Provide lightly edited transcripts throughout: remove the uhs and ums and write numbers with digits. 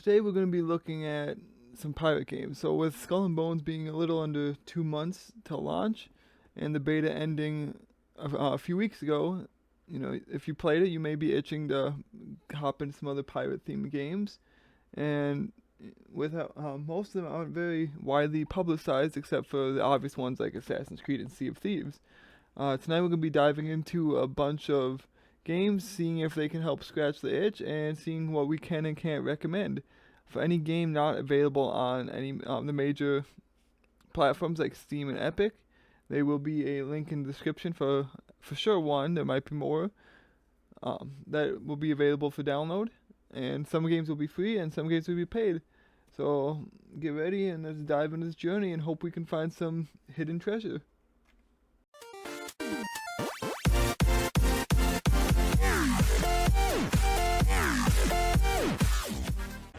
today we're going to be looking at some pirate games. So with Skull and Bones being a little under 2 months till launch, and the beta ending a few weeks ago, you know, if you played it, you may be itching to hop into some other pirate-themed games. And with most of them aren't very widely publicized, except for the obvious ones like Assassin's Creed and Sea of Thieves. Tonight we're going to be diving into a bunch of games, seeing if they can help scratch the itch, and seeing what we can and can't recommend. For any game not available on any the major platforms like Steam and Epic, there will be a link in the description for sure one. There might be more that will be available for download, and some games will be free and some games will be paid. So get ready and let's dive into this journey and hope we can find some hidden treasure.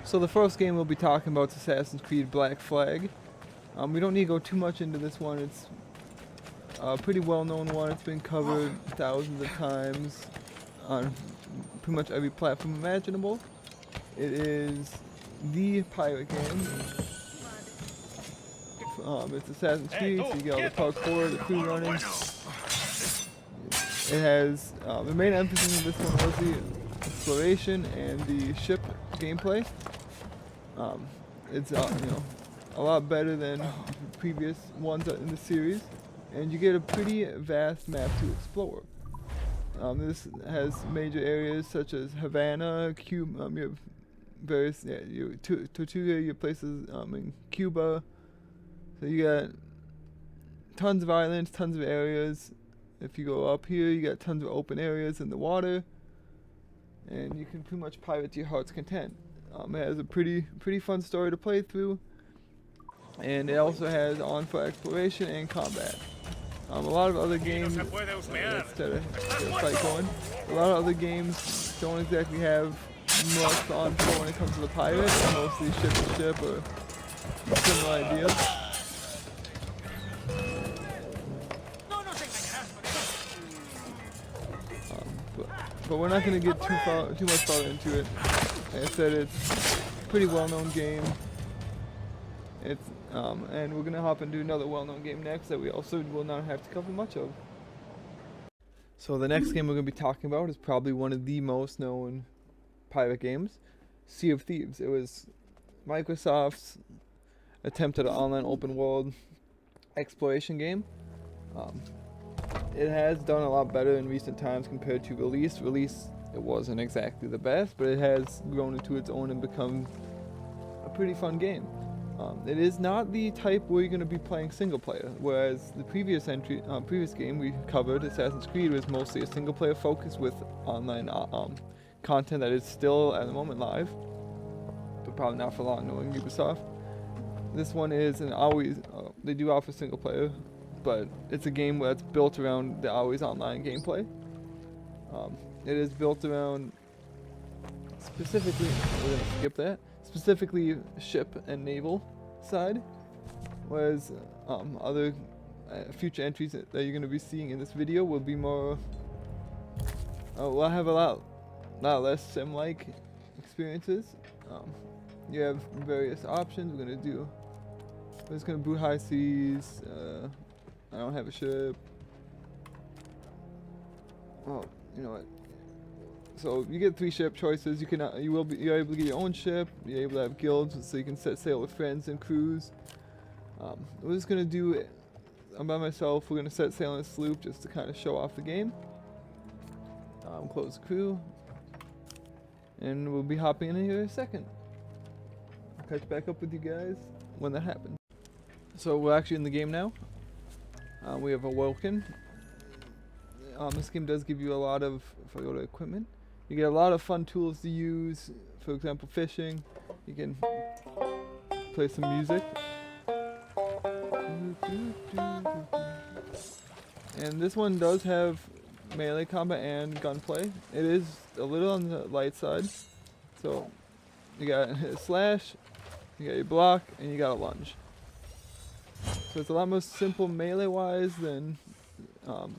So the first game we'll be talking about is Assassin's Creed Black Flag. We don't need to go too much into this one. It's a pretty well-known one. It's been covered thousands of times on pretty much every platform imaginable. It is the pirate game. It's Assassin's Creed, so you get all the parkour, the crew running. It has the main emphasis of this one was the exploration and the ship gameplay. It's you know, a lot better than previous ones in the series, and you get a pretty vast map to explore. This has major areas such as Havana, Cuba, you have various, Tortuga, your places in Cuba. So you got tons of islands, tons of areas. If you go up here, you got tons of open areas in the water, and you can pretty much pirate to your heart's content. It has a pretty fun story to play through, and it also has on-foot exploration and combat. A lot of other games, instead of fight going, a lot of other games don't exactly have much on-foot when it comes to the pirate. They're mostly ship to ship or similar ideas. But we're not going to get too much farther into it. Like I said, it's a pretty well-known game. It's and we're going to hop into another well-known game next that we also will not have to cover much of. So the next game we're going to be talking about is probably one of the most known pirate games, Sea of Thieves. It was Microsoft's attempt at an online open world exploration game. It has done a lot better in recent times compared to release. It wasn't exactly the best, but it has grown into its own and become a pretty fun game. It is not the type where you're going to be playing single player, whereas the previous game we covered, Assassin's Creed, was mostly a single player focus with online content that is still at the moment live, but probably not for long knowing Ubisoft. This one is they do offer single player, but it's a game that's built around the always online gameplay. It is built around specifically, we're going to skip that, specifically ship and naval side, whereas other future entries that you're going to be seeing in this video will be more, will have a lot less sim-like experiences. You have various options. We're just going to boot high seas. I don't have a ship. Oh, you know what? So you get 3 ship choices. You're able to get your own ship. You're able to have guilds, so you can set sail with friends and crews. We're just gonna do it. I'm by myself. We're gonna set sail on a sloop just to kind of show off the game. Close the crew, and we'll be hopping in here in a second. I'll catch back up with you guys when that happens. So we're actually in the game now. We have awoken. This game does give you a lot of, if I go to equipment, you get a lot of fun tools to use. For example, fishing. You can play some music. And this one does have melee combat and gunplay. It is a little on the light side. So you got a slash, you got your block, and you got a lunge. So it's a lot more simple melee-wise than I'm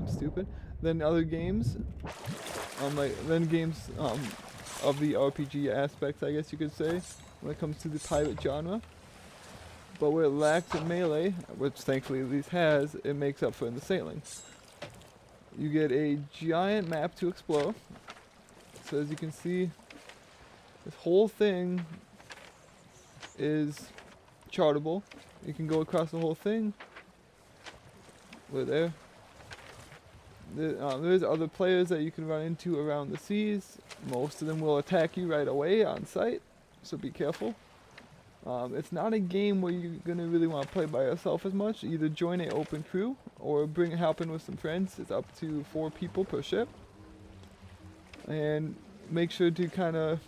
stupid. Than other games. of the RPG aspects, I guess you could say, when it comes to the pirate genre. But where it lacks in melee, which thankfully at least has, it makes up for in the sailing. You get a giant map to explore. So as you can see, this whole thing is chartable. You can go across the whole thing. We're there. There's other players that you can run into around the seas. Most of them will attack you right away on sight, so be careful. It's not a game where you're going to really want to play by yourself as much. Either join an open crew or help in with some friends. It's up to 4 people per ship. And make sure to kind of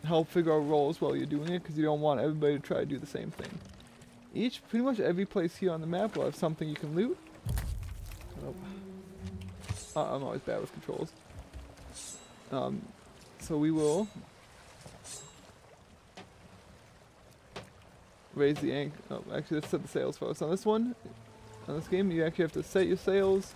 help figure out roles while you're doing it, because you don't want everybody to try to do the same thing. Pretty much every place here on the map will have something you can loot. I'm always bad with controls. So we will raise the anchor. Oh, actually, let's set the sails first. On this one, on this game, you actually have to set your sails.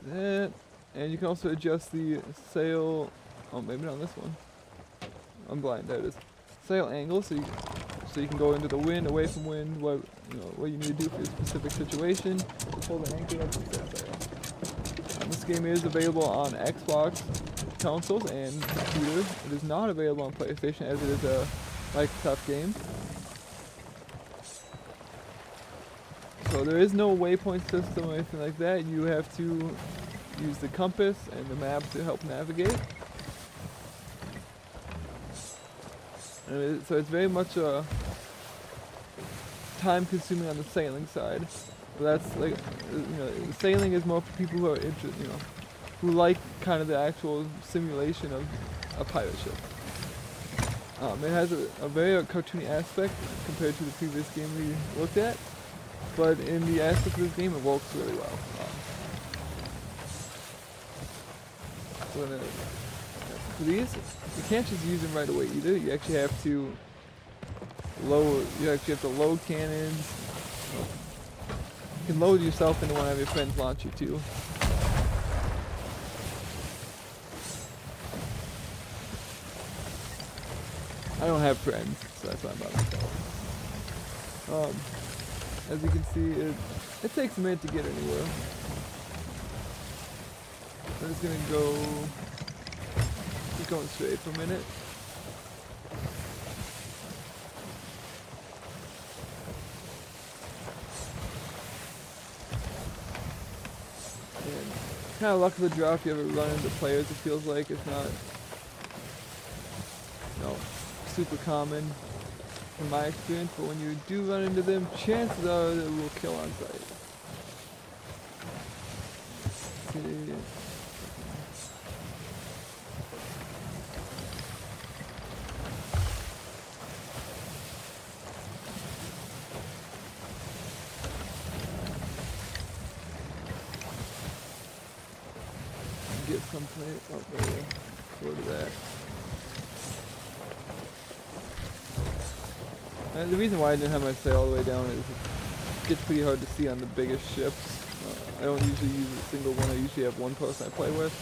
That, and you can also adjust the sail. Oh, maybe not on this one. I'm blind. There it is. Sail angle, so you can go into the wind, away from wind, what you need to do for your specific situation. Just hold an anchor up and set sail. This game is available on Xbox consoles and computer. It is not available on PlayStation, as it is a Microsoft game. So there is no waypoint system or anything like that. You have to use the compass and the map to help navigate. So it's very much time consuming on the sailing side. But that's like, sailing is more for people who are interested, who like kind of the actual simulation of a pirate ship. It has a very cartoony aspect compared to the previous game we looked at, but in the aspect of this game, it works really well. For these, you can't just use them right away either. You actually have to load cannons. You can load yourself into one of your friends launch you too. I don't have friends, so that's why I'm by myself. As you can see, it takes a minute to get anywhere. I'm just gonna keep going straight for a minute. And kind of luck of the draw if you ever run into players. It feels like it's not, super common in my experience, but when you do run into them, chances are that we'll kill on sight. Okay. Get someplace up there. Go to that. And the reason why I didn't have my sail all the way down is it gets pretty hard to see on the biggest ships. I don't usually use a single one. I usually have one person I play with.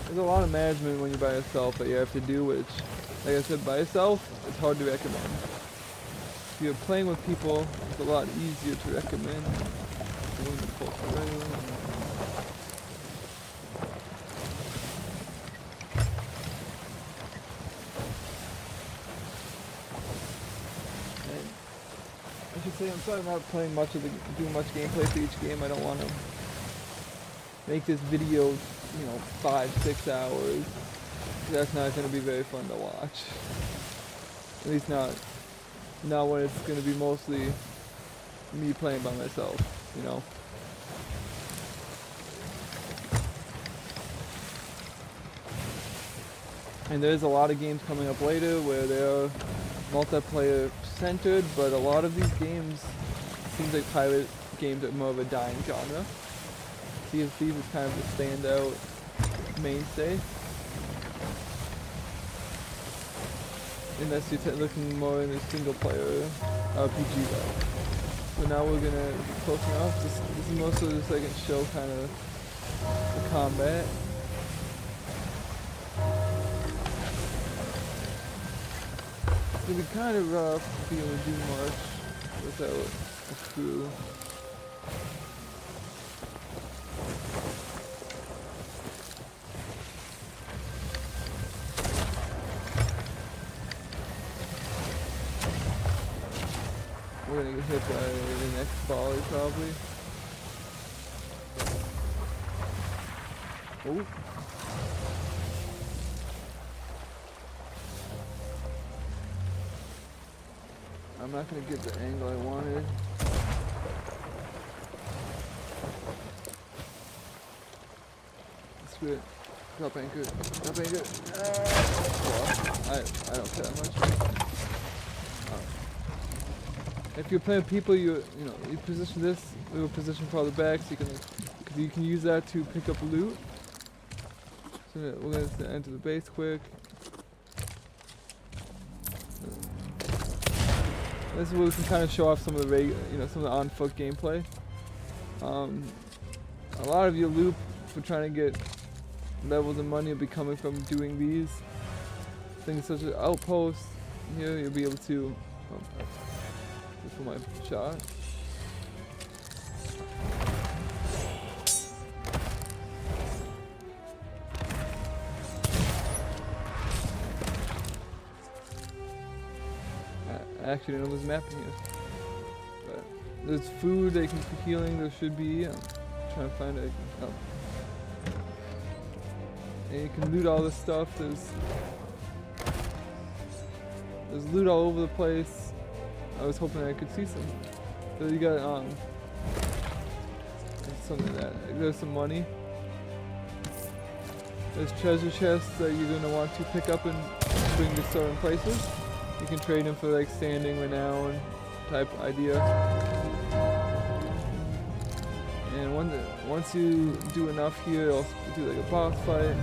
There's a lot of management when you're by yourself that you have to do, which, like I said, by yourself, it's hard to recommend. If you're playing with people, it's a lot easier to recommend. I should say, I'm sorry I'm not playing doing much gameplay for each game. I don't want to make this video 5-6 hours. That's not going to be very fun to watch. At least not when it's going to be mostly me playing by myself, And there's a lot of games coming up later where they're multiplayer centered, but a lot of these games, seems like pirate games are more of a dying genre. Sea of Thieves is kind of the standout mainstay. Unless you're looking more in a single player RPG though. So now we're gonna be close enough. This is mostly just like a show kind of the combat. It's gonna be kind of rough to be able to do much without a crew. We're gonna get hit by the next volley probably. Oh. I'm not gonna get the angle I wanted. Screw it. Drop anchor. Drop anchor. Well, I don't care that much. If you're playing people, you position this. We will position farther back, so you can use that to pick up loot. So we're gonna enter the base quick. This is where we can kind of show off some of the some of the on foot gameplay. A lot of your loot for trying to get levels and money will be coming from doing these things, such as outposts. Here you'll be able to. Just for my shot. I actually didn't know there's mapping here. But there's food that can for healing, there should be. I'm trying to find it. Oh. And you can loot all this stuff. There's loot all over the place. I was hoping I could see some. So you got something like that. There's some money. There's treasure chests that you're gonna want to pick up and bring to certain places. You can trade them for like standing renown type idea. And once you do enough here, I'll do like a boss fight.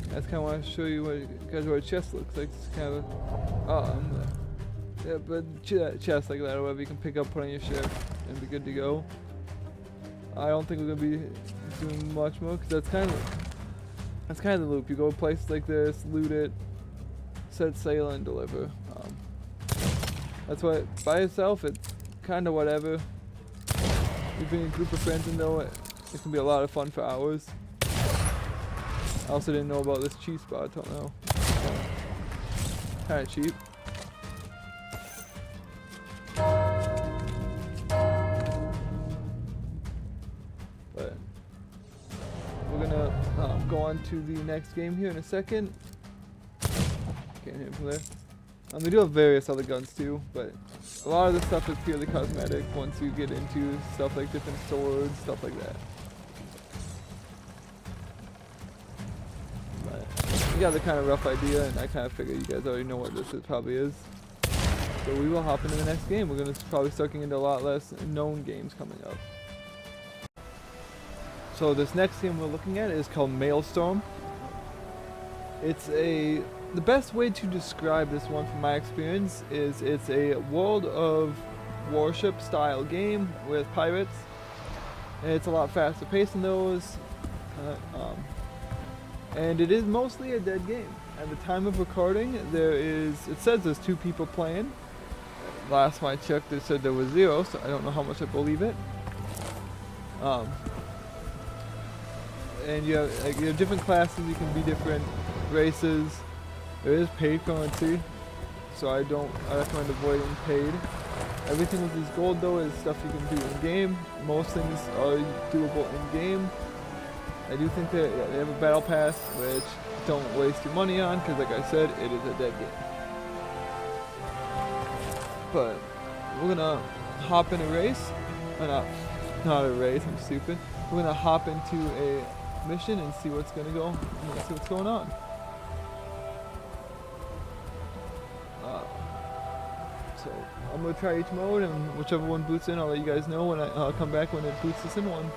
I just kind of want to show you what a chest looks like. It's kind of yeah, but chest like that, or whatever you can pick up, put on your ship, and be good to go. I don't think we're gonna be doing much more, because that's kind of the loop. You go to places like this, loot it, set sail, and deliver. That's why by itself it's kind of whatever. You bring a group of friends in though, it can be a lot of fun for hours. I also didn't know about this cheap spot till now. Kinda cheap. But we're gonna go on to the next game here in a second. Can't hit him from there. They do have various other guns too, but a lot of this stuff is purely cosmetic once you get into stuff like different swords, stuff like that. You got the kind of rough idea, and I kind of figure you guys already know what this probably is. So we will hop into the next game. We're going to probably start getting into a lot less known games coming up. So this next game we're looking at is called Maelstrom. It's the best way to describe this one from my experience is it's a World of Warship style game with pirates. And it's a lot faster paced than those. And it is mostly a dead game. At the time of recording, it says there's 2 people playing. Last time I checked, it said there was 0, so I don't know how much I believe it. And you have different classes, you can be different races. There is paid currency, so I recommend avoiding paid. Everything with this gold though is stuff you can do in game. Most things are doable in game. I do think that they have a battle pass, which don't waste your money on, because like I said, it is a dead game. But we're gonna hop in a race. Not a race, I'm stupid. We're gonna hop into a mission and see what's gonna go. See what's going on. So I'm gonna try each mode, and whichever one boots in, I'll let you guys know when I'll come back when it boots us in one.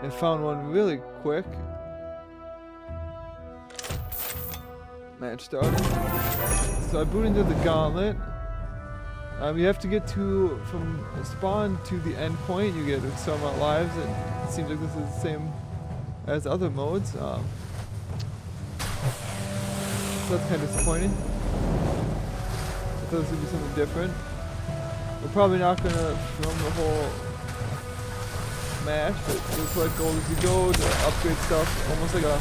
I found one really quick. Match started. So I boot into the gauntlet. You have to get from spawn to the end point. You get some amount of lives, and it seems like this is the same as other modes. So that's kind of disappointing. I thought this would be something different. We're probably not gonna film the whole match, but we'll collect gold as we go to upgrade stuff, almost like a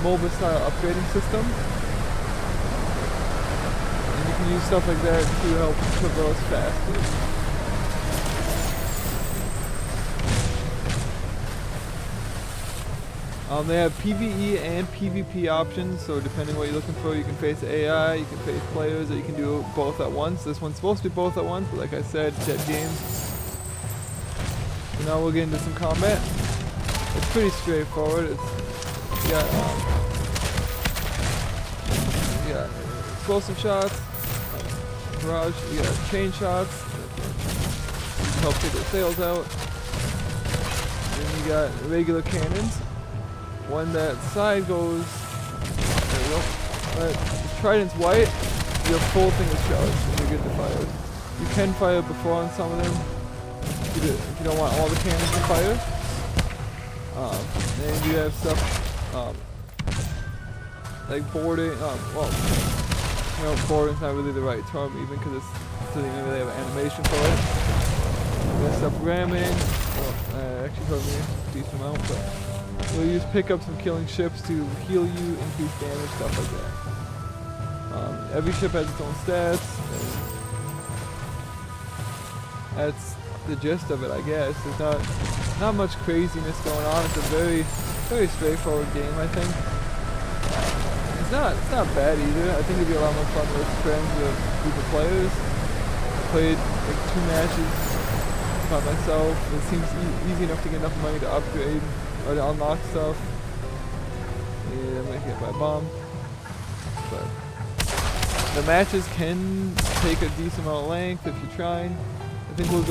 MOBA style upgrading system. And you can use stuff like that to help traverse faster. They have PvE and PvP options, so depending what you're looking for, you can face AI, you can face players, or you can do both at once. This one's supposed to be both at once, but like I said, dead games. So now we'll get into some combat. It's pretty straightforward. You got explosive shots, barrage, you got chain shots, help take the sails out. Then you got regular cannons. When that side goes, there we go. Trident's white, your full thing is charged when you get the fire. You can fire before on some of them if you don't want all the cannons to fire. And you have stuff like boarding. Boarding's not really the right term even because it doesn't even really have an animation for it. You have stuff ramming. Actually hurt me a decent amount, but. We'll use pickups and killing ships to heal you, increase damage, stuff like that. Every ship has its own stats. That's the gist of it, I guess. There's not much craziness going on. It's a very, very straightforward game, I think. It's not bad either. I think it'd be a lot more fun with friends or a group of players. I played like 2 matches by myself. It seems easy enough to get enough money to upgrade. Or to unlock stuff. Yeah, I might get by a bomb. But the matches can take a decent amount of length if you're trying. I think we'll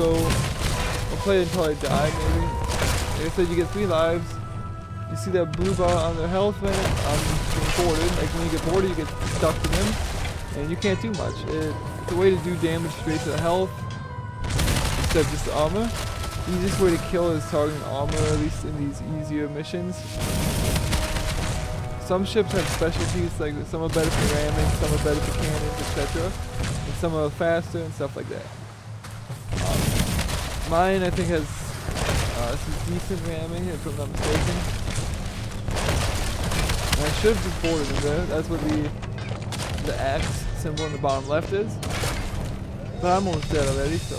play it until I die maybe. Like I said, you get 3 lives. You see that blue bar on their health when I'm being boarded. Like when you get boarded, you get stuck to them. And you can't do much. It's a way to do damage straight to the health instead of just the armor. The easiest way to kill is targeting armor, at least in these easier missions. Some ships have specialties, like some are better for ramming, some are better for cannons, etc. And some are faster and stuff like that. Mine, I think, has some decent ramming, if I'm not mistaken. And I should have just boarded in there. That's what the axe symbol in the bottom left is. But I'm almost dead already, so.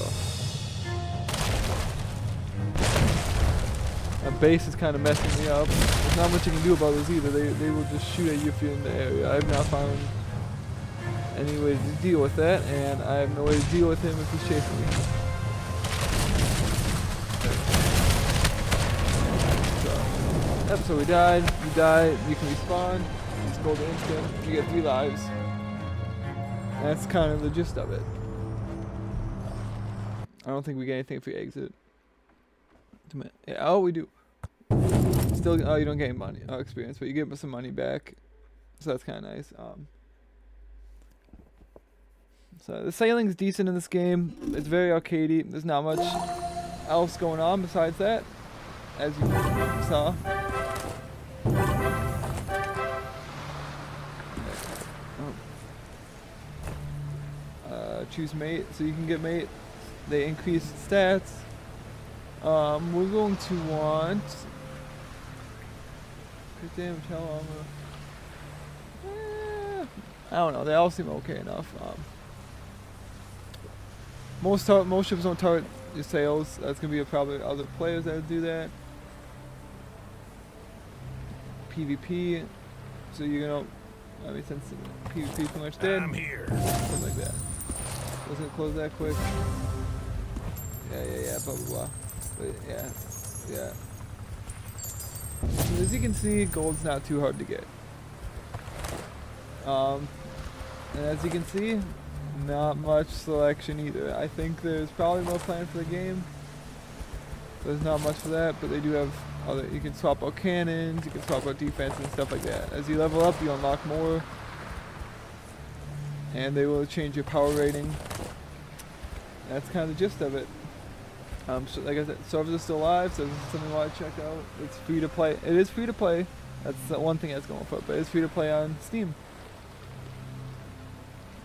That base is kind of messing me up. There's not much you can do about those either. They will just shoot at you if you're in the area. I've not found any way to deal with that, and I have no way to deal with him if he's chasing me. So we died. You die. You can respawn. It's gold instant. You get 3 lives. That's kind of the gist of it. I don't think we get anything if we exit. Yeah, oh, we do. Still, oh, you don't get any money, experience, but you get some money back, so that's kind of nice. So the sailing's decent in this game. It's very arcadey. There's not much else going on besides that, as you saw. Choose mate, so you can get mate. They increase stats. We're going to want crit damage, hell armor. I don't know. They all seem okay enough. Most ships don't your sales. That's gonna be probably other players that do that. PvP, so you're gonna, I mean, since PvP pretty much dead, I'm here. Something like that. Let's gonna close that quick. Yeah, blah blah blah. But yeah. So as you can see, gold's not too hard to get. And as you can see, not much selection either. I think there's probably more planned for the game. There's not much for that, but they do have other. You can swap out cannons, you can swap out defense and stuff like that. As you level up, you unlock more, and they will change your power rating. That's kind of the gist of it. So like I said, servers are still live, so this is something you want to check out. It's free to play. It is free to play. That's the one thing that's going for it, but it's free to play on Steam.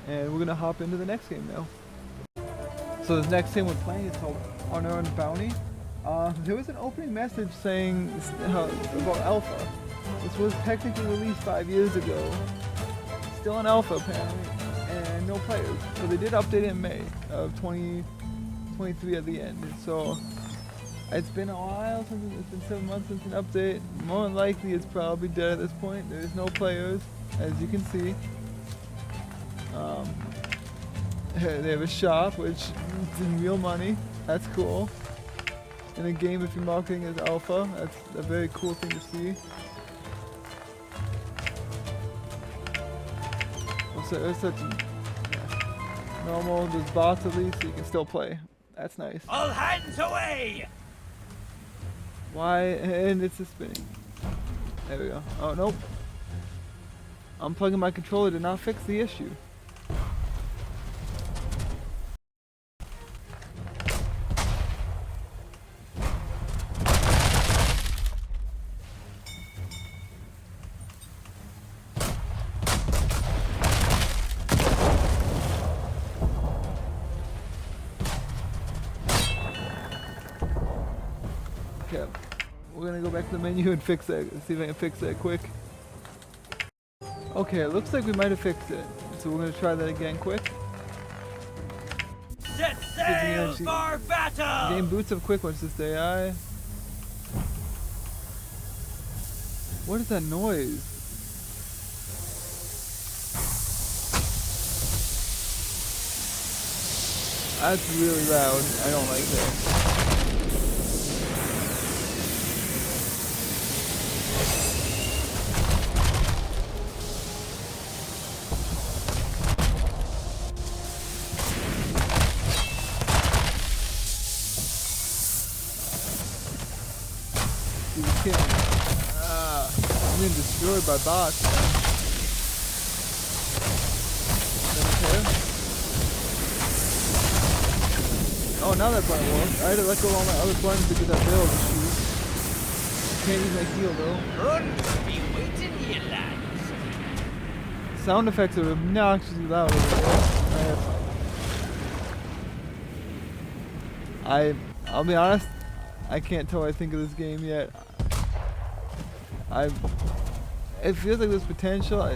And we're gonna hop into the next game now. So this next game we're playing is called Unearned Bounty. There was an opening message saying about alpha. This was technically released 5 years ago. Still in alpha apparently, and no players. So they did update it in May of 2023 at the end. So it's been a while since it's been 7 months since an update. More than likely it's probably dead at this point. There's no players, as you can see. They have a shop, which is in real money. That's cool. In a game, if you're marketing as alpha, that's a very cool thing to see. It's such normal. There's bots at least, so you can still play. That's nice. All hands away! Why? And it's just spinning. There we go. Oh nope. Unplugging my controller did not fix the issue. Okay, we're gonna go back to the menu and fix that. See if I can fix that quick. Okay, it looks like we might have fixed it. So we're gonna try that again quick. Set sail for battle! Game boots up quick once this AI. What is that noise? That's really loud. I don't like that. I'm getting destroyed by bots, man. Okay. Oh, now that button works. I had to let go of all my other buttons to get that barrel to shoot. Can't use my heal though. Run, be waiting here, lads. Sound effects are obnoxiously loud over there. I'll be honest, I can't tell what I think of this game yet. It feels like there's potential.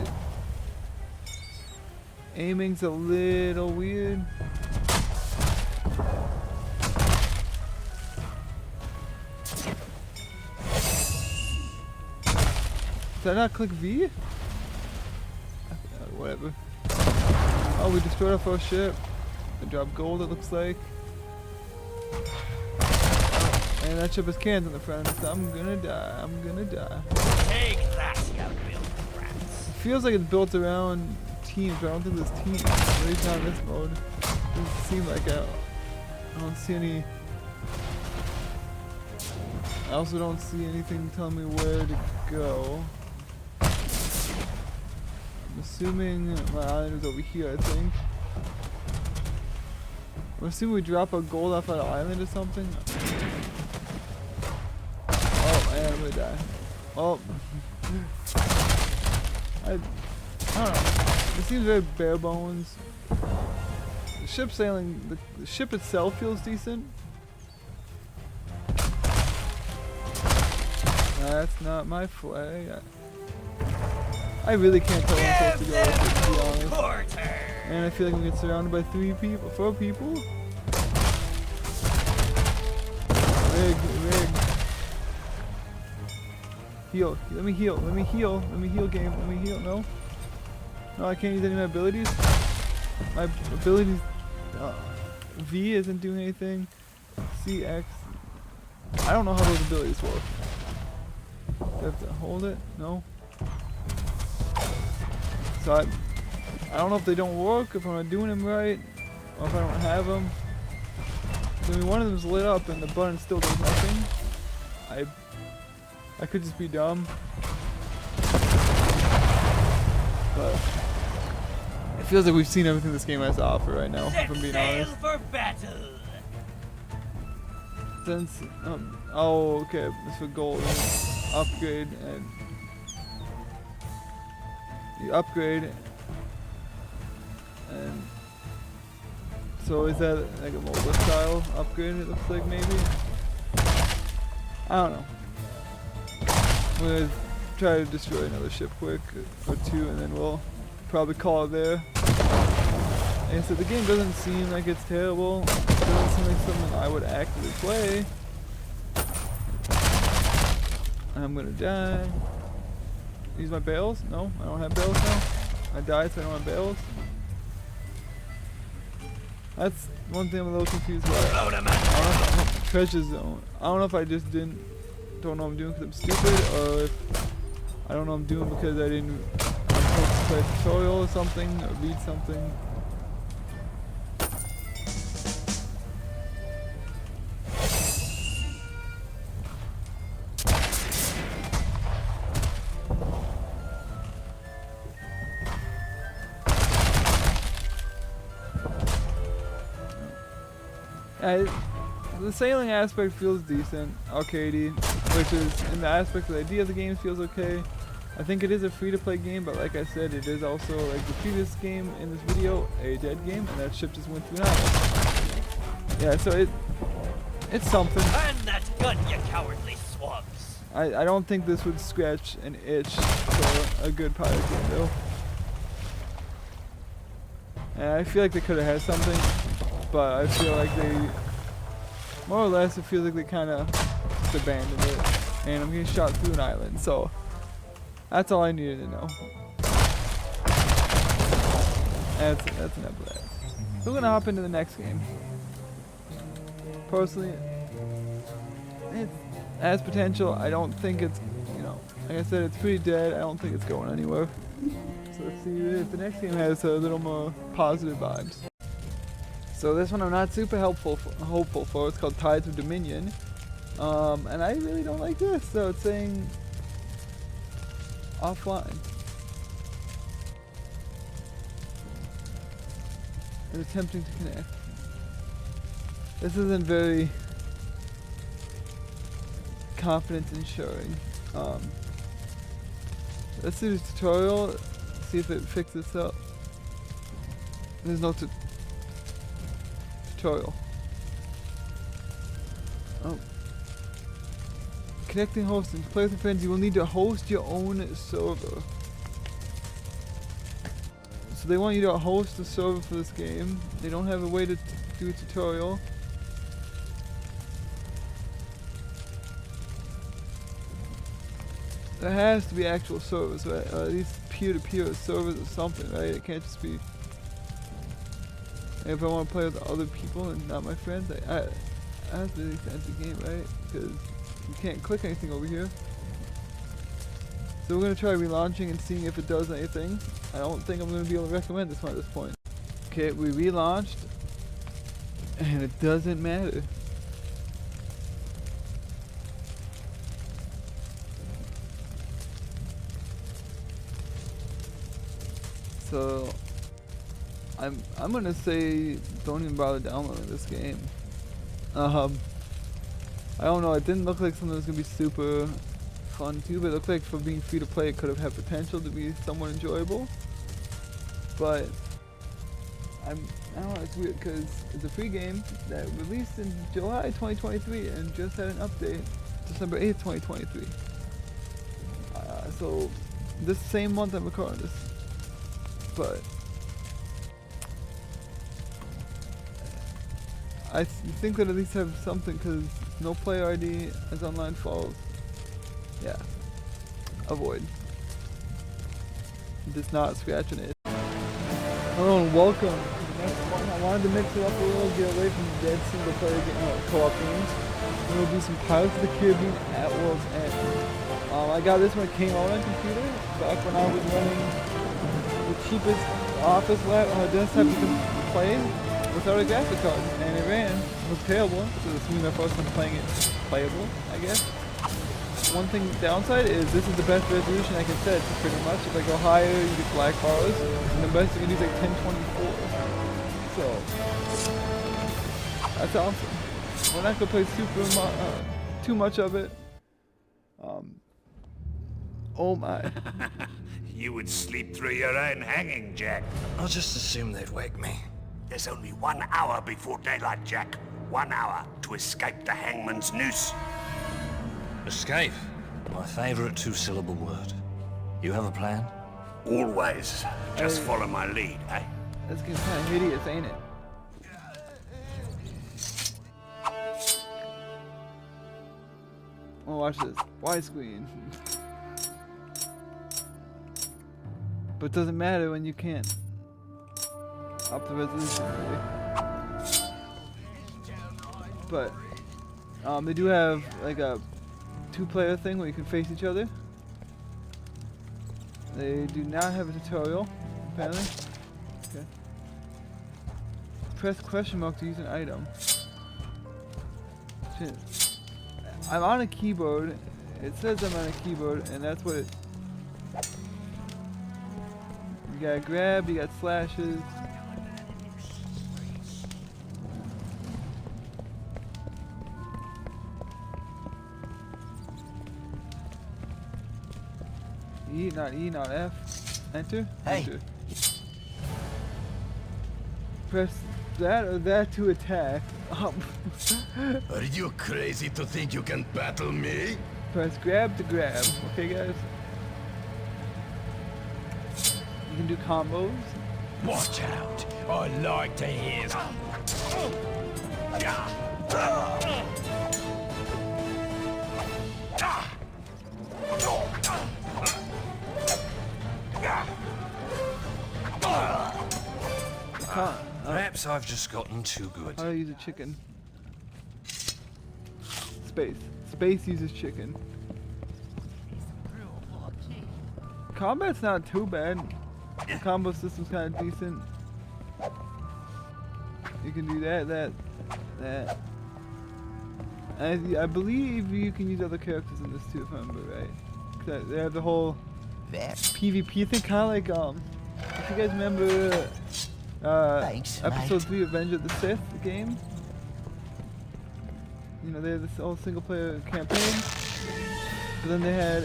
Aiming's a little weird. Did I not click V? Whatever. Oh, we destroyed our first ship. I dropped gold, it looks like. And that ship has cans on the front of it, so I'm gonna die. I'm gonna die. Take that, you built rats. It feels like it's built around teams, but I don't think there's teams. At least not in this mode. It doesn't seem like I don't see any. I also don't see anything telling me where to go. I'm assuming my island is over here, I think. I'm assuming we drop our gold off at an island or something. Oh man, I'm gonna die. Oh. I don't know. It seems very bare bones. The ship sailing, the ship itself feels decent. That's not my flag. I really can't tell where I'm supposed to go, to be honest. And I feel like we get surrounded by 4 people. Heal. Let me heal. Let me heal. Let me heal, game. Let me heal. No. No, I can't use any of my abilities. My abilities. V isn't doing anything. CX. I don't know how those abilities work. Do I have to hold it? No. So I don't know if they don't work, if I'm not doing them right, or if I don't have them. I mean, one of them's lit up and the button still does nothing. I could just be dumb. But it feels like we've seen everything this game has to offer right now, if I'm being honest. for battle. Since, oh, okay, it's for gold. Upgrade, and you upgrade, and so is that like a mobile style upgrade, it looks like, maybe? I don't know. I'm gonna try to destroy another ship quick, or two, and then we'll probably call it there. And so the game doesn't seem like it's terrible. It doesn't seem like something I would actively play. I'm gonna die. Use my bales? No, I don't have bales now. I died, so I don't have bales. That's one thing I'm a little confused about. I don't know if treasure zone. I don't know if I just don't know what I'm doing because I'm stupid, or if I don't know what I'm doing because I'm supposed to play a tutorial or something, or read something. The sailing aspect feels decent, arcadey, which is in the aspect of the idea of the game feels okay. I think it is a free-to-play game, but like I said, it is also, like the previous game in this video, a dead game, and that ship just went through now. Yeah, so it's something. And that gun, you cowardly swabs. I don't think this would scratch an itch for a good pirate game though. And I feel like they could have had something, but I feel like they, more or less, it feels like they kind of just abandoned it. And I'm getting shot through an island, so that's all I needed to know. That's enough of that. So we're gonna hop into the next game. Personally, it has potential. I don't think it's, you know, like I said, it's pretty dead. I don't think it's going anywhere. So let's see if the next game has a little more positive vibes. So this one I'm not super hopeful for. It's called Tides of Dominion. And I really don't like this. So it's saying offline. And attempting to connect. This isn't very confidence ensuring. Let's do the tutorial, see if it fixes this up. There's no tutorial. Oh. Connecting hosting. Play with friends, you will need to host your own server. So they want you to host a server for this game. They don't have a way to do a tutorial. There has to be actual servers, right? Or at least peer-to-peer servers or something, right? It can't just be... If I want to play with other people and not my friends, that's really fancy game, right? Because you can't click anything over here. So we're going to try relaunching and seeing if it does anything. I don't think I'm going to be able to recommend this one at this point. Okay, we relaunched. And it doesn't matter. So I'm gonna say don't even bother downloading this game. I don't know, it didn't look like something that was gonna be super fun too, but it looked like for being free to play it could have had potential to be somewhat enjoyable. But I don't know, it's weird because it's a free game that released in July 2023 and just had an update December 8th, 2023. So this same month I'm recording this. But I think that at least have something because no player ID as online falls. Yeah. avoid. Just not scratching it. Hello and welcome to the next one. I wanted to mix it up a little, get away from the dead single player co-op games. And we'll do some Pirates of the Caribbean at World's End. I got this when it came out on computer, back when I was running the cheapest office desktop you can play without a graphic card. And it was terrible, so this is my first time playing it playable, I guess. One thing downside is this is the best resolution I can set pretty much. If I go higher, you get black bars, and the best you can do is like 1024. So that's awesome. We're not gonna play too much of it. Oh my. You would sleep through your own hanging, Jack. I'll just assume they'd wake me. There's only 1 hour before daylight, Jack. 1 hour to escape the hangman's noose. Escape. My favorite two-syllable word. You have a plan? Always. Just follow my lead, eh? This game's kind of hideous, ain't it? Oh, watch this. Widescreen. But it doesn't matter when you can't up the resolution, really. But they do have like a 2-player thing where you can face each other. They do not have a tutorial, apparently. Okay. Press question mark to use an item. Shit. I'm on a keyboard. It says I'm on a keyboard, and that's what it. You gotta grab, you got slashes. E, not F. Enter? Hey. Enter. Press that or that to attack. Are you crazy to think you can battle me? Press grab to grab. Okay, guys? You can do combos. Watch out! I like to hear. Perhaps I've just gotten too good. How do I use a chicken? Space. Space uses chicken. Combat's not too bad. The combo system's kind of decent. You can do that. And I believe you can use other characters in this too, if I remember right. 'Cause they have the whole PvP thing, kind of like if you guys remember episode 3 of Revenge of the Sith game. You know, they had this whole single player campaign. But then they had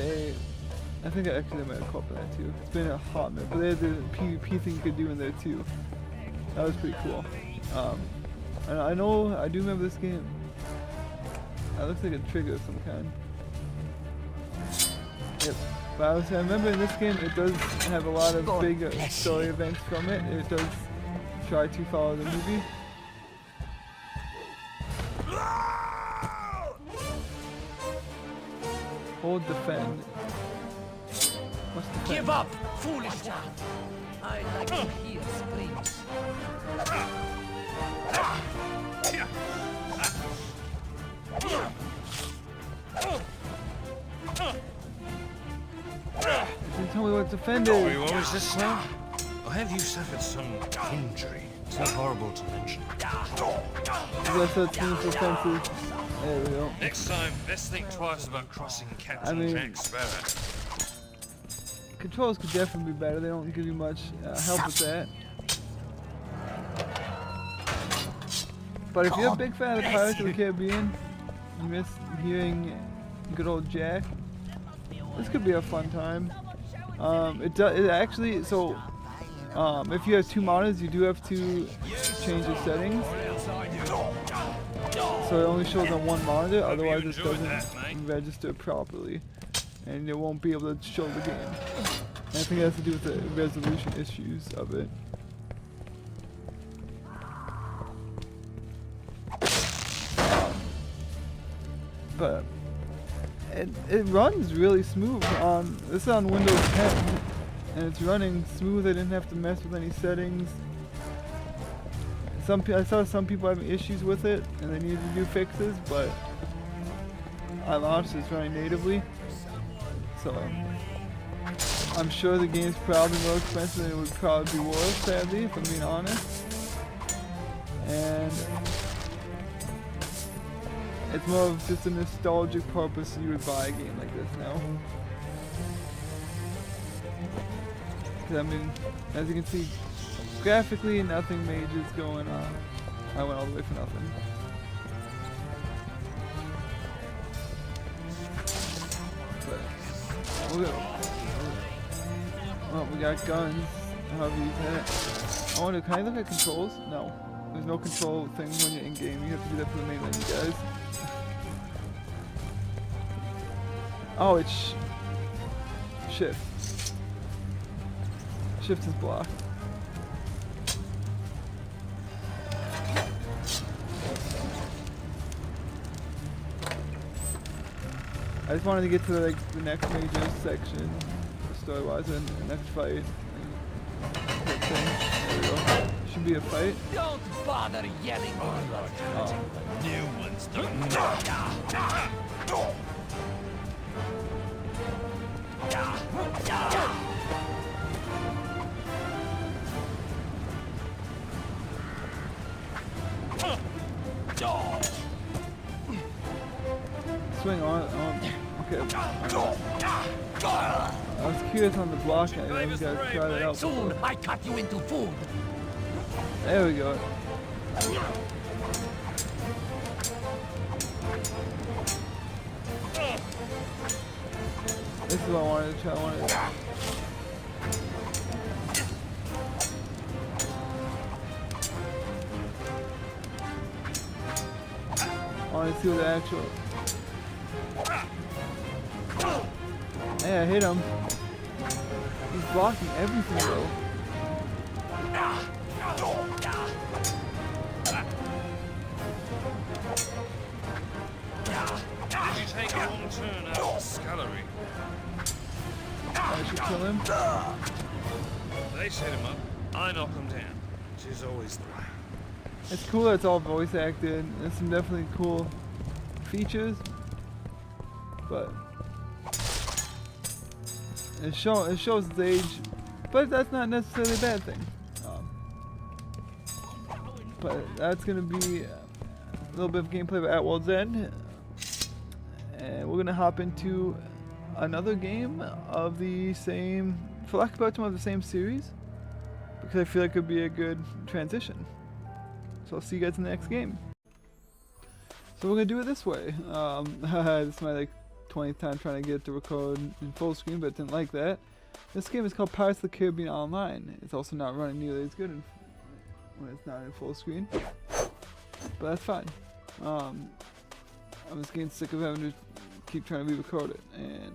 I think actually they might have called for that too. It's been a hot minute, but they had the PvP thing you could do in there too. That was pretty cool. And I do remember this game. That looks like a trigger of some kind. Yep. But I remember in this game it does have a lot of big story events from it. It does try to follow the movie. Hold defend. What's defend? Give up, foolish one! I like to hear screams. You tell me what defend Oh, is. you always this slow? Or have you suffered some injury? It's not horrible to mention. That's offensive. There we go. Next time, best think twice about crossing Captain Jack Sparrow. Controls could definitely be better. They don't give you much help with that. But if you're a big fan of Pirates of the Caribbean, you miss hearing good old Jack, this could be a fun time. It actually, so if you have 2 monitors, you do have to change the settings. So it only shows on 1 monitor, otherwise it doesn't register properly. And it won't be able to show the game. And I think it has to do with the resolution issues of it. But it runs really smooth. This is on Windows 10, and it's running smooth. I didn't have to mess with any settings. I saw some people having issues with it, and they needed to do fixes, but I launched it's running natively, so I'm sure the game's probably more expensive than it would probably be worth, sadly, if I'm being honest. And it's more of just a nostalgic purpose you would buy a game like this now. Because I mean, as you can see, graphically nothing major is going on. I went all the way for nothing. But oh, we got guns. However you use that. I wonder, can I look at controls? No. There's no control thing when you're in game. You have to do that for the main menu, guys. Oh, it's shift. Shift is block. I just wanted to get to the next major section, story-wise, and the next fight. There we go. Should be a fight. Don't bother yelling over. Oh. New ones Swing on. Okay. I was curious on the block. I didn't guys try that out. Soon I cut you into food. There we go. This is what I wanted to try. I want to see what the actual. Hey, I hit him. He's blocking everything though. Did you take a long turn out of the scullery? I should kill him. They set him up. I knock him down. She's always the way. It's cool that it's all voice acted. There's some definitely cool features, but it shows its age, but that's not necessarily a bad thing. But that's gonna be a little bit of gameplay at World's End, and we're gonna hop into another game of the same, for lack of a better term, of the same series, because I feel like it could be a good transition. So I'll see you guys in the next game. So we're gonna do it this way. This is my 20th time trying to get it to record in full screen, but didn't like that. This game is called Pirates of the Caribbean Online. It's also not running nearly as good when it's not in full screen, but that's fine. I'm just getting sick of having to keep trying to re-record it, and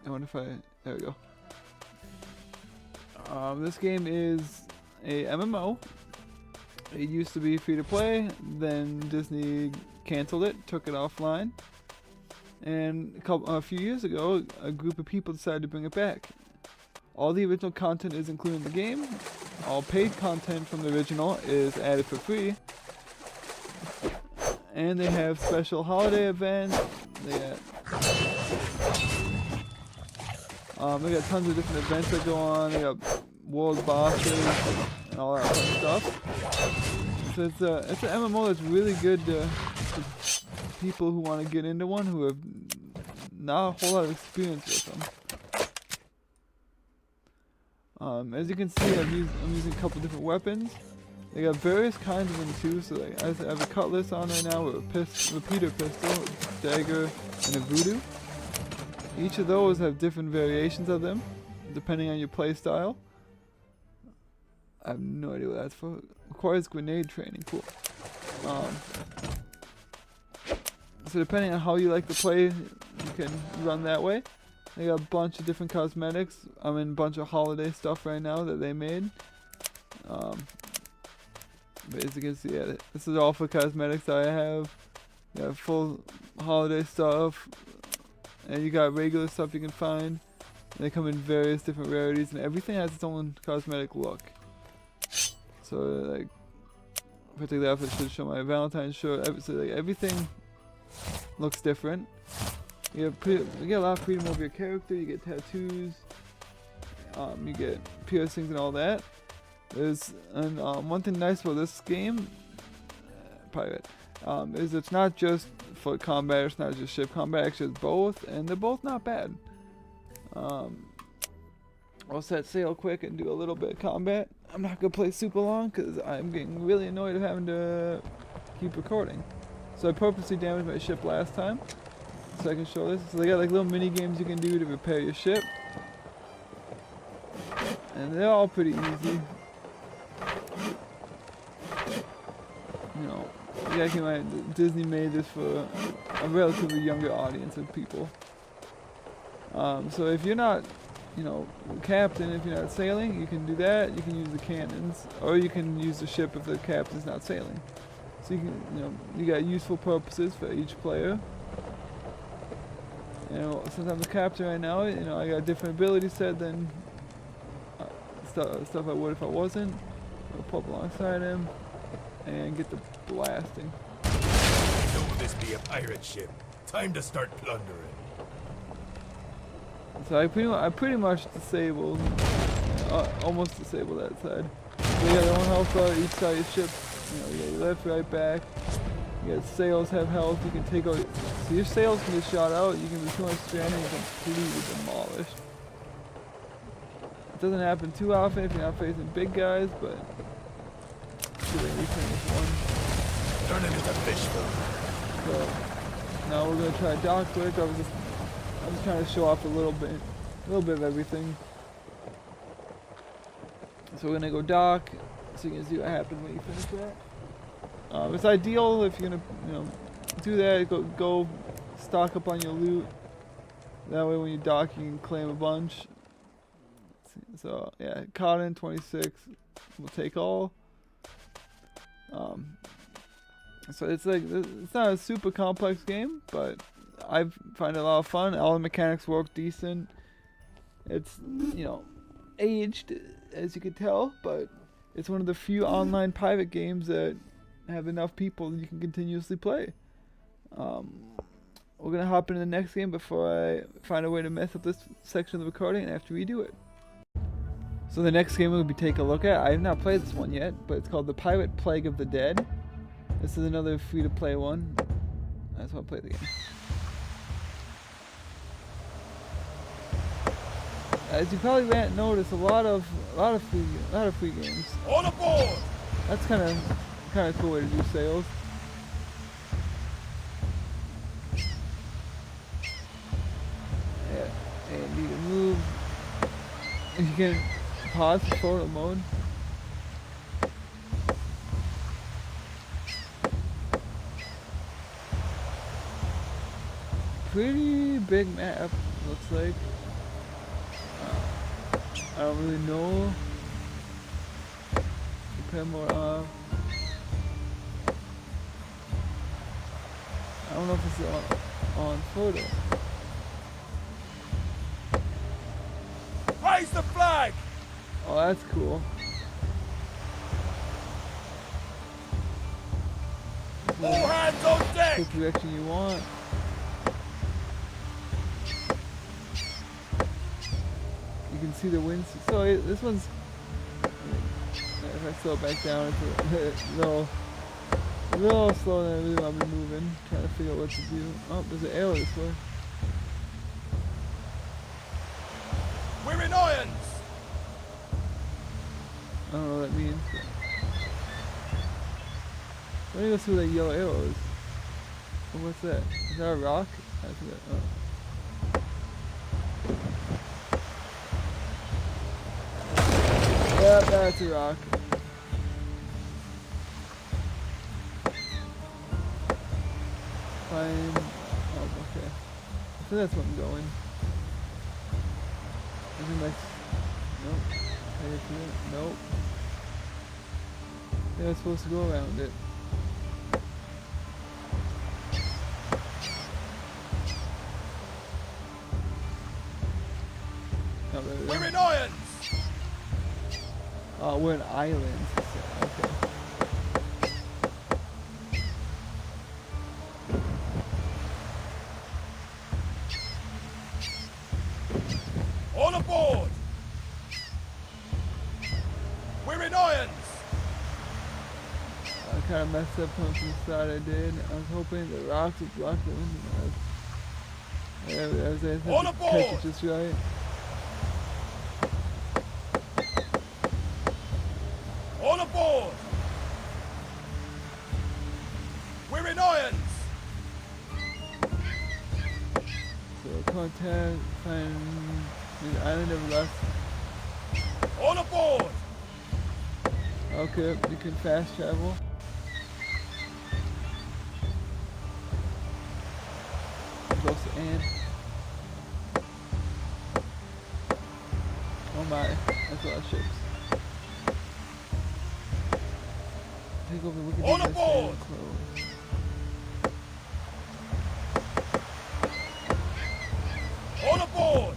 I wonder if there we go. This game is a MMO. It used to be free to play, then Disney canceled it, took it offline, and a few years ago, a group of people decided to bring it back. All the original content is included in the game. All paid content from the original is added for free. And they have special holiday events. They got tons of different events that go on. They got world bosses and all that fun stuff. So it's an MMO that's really good to people who want to get into one who have not a whole lot of experience with them. As you can see, I'm using a couple different weapons. They got various kinds of them too. So I have a cutlass on right now with a repeater pistol, a dagger, and a voodoo. Each of those have different variations of them, depending on your play style. I have no idea what that's for. Requires grenade training. Cool. So depending on how you like to play, you can run that way. They got a bunch of different cosmetics. I'm in a bunch of holiday stuff right now that they made. But as you can see, yeah, this is all for cosmetics I have. Yeah, full holiday stuff. and you got regular stuff you can find. And they come in various different rarities, and everything has its own cosmetic look. So like, if I take that off, it should show my Valentine's shirt. So like everything looks different. You get a lot of freedom over your character. You get tattoos. You get piercings and all that. One thing nice about this game, Pirate, is it's not just foot combat. It's not just ship combat. Actually, it's both, and they're both not bad. I'll set sail quick and do a little bit of combat. I'm not gonna play super long because I'm getting really annoyed of having to keep recording. So I purposely damaged my ship last time, so I can show this. So they got like little mini games you can do to repair your ship, and they're all pretty easy. You know, yeah, Disney made this for a relatively younger audience of people. So if you're not, you know, captain, if you're not sailing, you can do that. You can use the cannons, or you can use the ship if the captain's not sailing. So you can, you know, you got useful purposes for each player. You know, since I'm the captain right now, you know, I got a different ability set than stuff I would if I wasn't. I'll pull up alongside him and get the blasting. Know this be a pirate ship. Time to start plundering. So I pretty much disabled, almost disabled that side. So you got your own health bar each side of your ship. You know, you got your left, right, back. You got sails have health. You can take out. So your sails can get shot out. You can be too much stranded and completely demolished. It doesn't happen too often if you're not facing big guys, but should I finish one? Turn into the fish though. So now we're gonna try dock quick. I'm just trying to show off a little bit of everything. So we're gonna go dock, so you can see what happens when you finish that. It's ideal if you're gonna, you know, do that. Go stock up on your loot. That way, when you dock, you can claim a bunch. So yeah, cotton 26. We'll take all. So it's like, it's not a super complex game, but I find it a lot of fun. All the mechanics work decent. It's, you know, aged, as you can tell, but it's one of the few online pirate games that have enough people that you can continuously play. We're gonna hop into the next game before I find a way to mess up this section of the recording and have to redo it. So the next game we'll be taking a look at, I have not played this one yet, but it's called The Pirate Plague of the Dead. This is another free-to-play one. I just want to play the game. As you probably notice, a lot of free games. All aboard! That's kind of cool way to do sales. Yeah, and you can move. And you can pause for photo mode. Pretty big map, looks like. I don't really know. Depend more on. I don't know if it's on photo. Raise the flag! Oh, that's cool. All hands on deck! Pick the direction you want. You can see the wind. So this one's. If I slow it back down, it's a little slower than I really want to be moving. Trying to figure out what to do. Oh, there's an arrow this way. We're in irons! I don't know what that means. Let me go see what that yellow arrow is. Oh, what's that? Is that a rock? I think that. Oh. Yep, that's a rock. Fine. Oh, okay. So that's where I'm going. I think that's. Nope. Nope. I was supposed to go around it. not very We're in irons! Oh, we're in islands. Okay. All aboard! We're in irons! I kind of messed up on the side I did. I was hoping the rocks would block the wind. I was able All to aboard! catch it just right. All aboard! We're in irons! So contact, find the island of left. All aboard! Okay, you can fast travel. Close to Anne. Oh my, that's a lot of ships. Take over the wicked All defense aboard! and close. All aboard!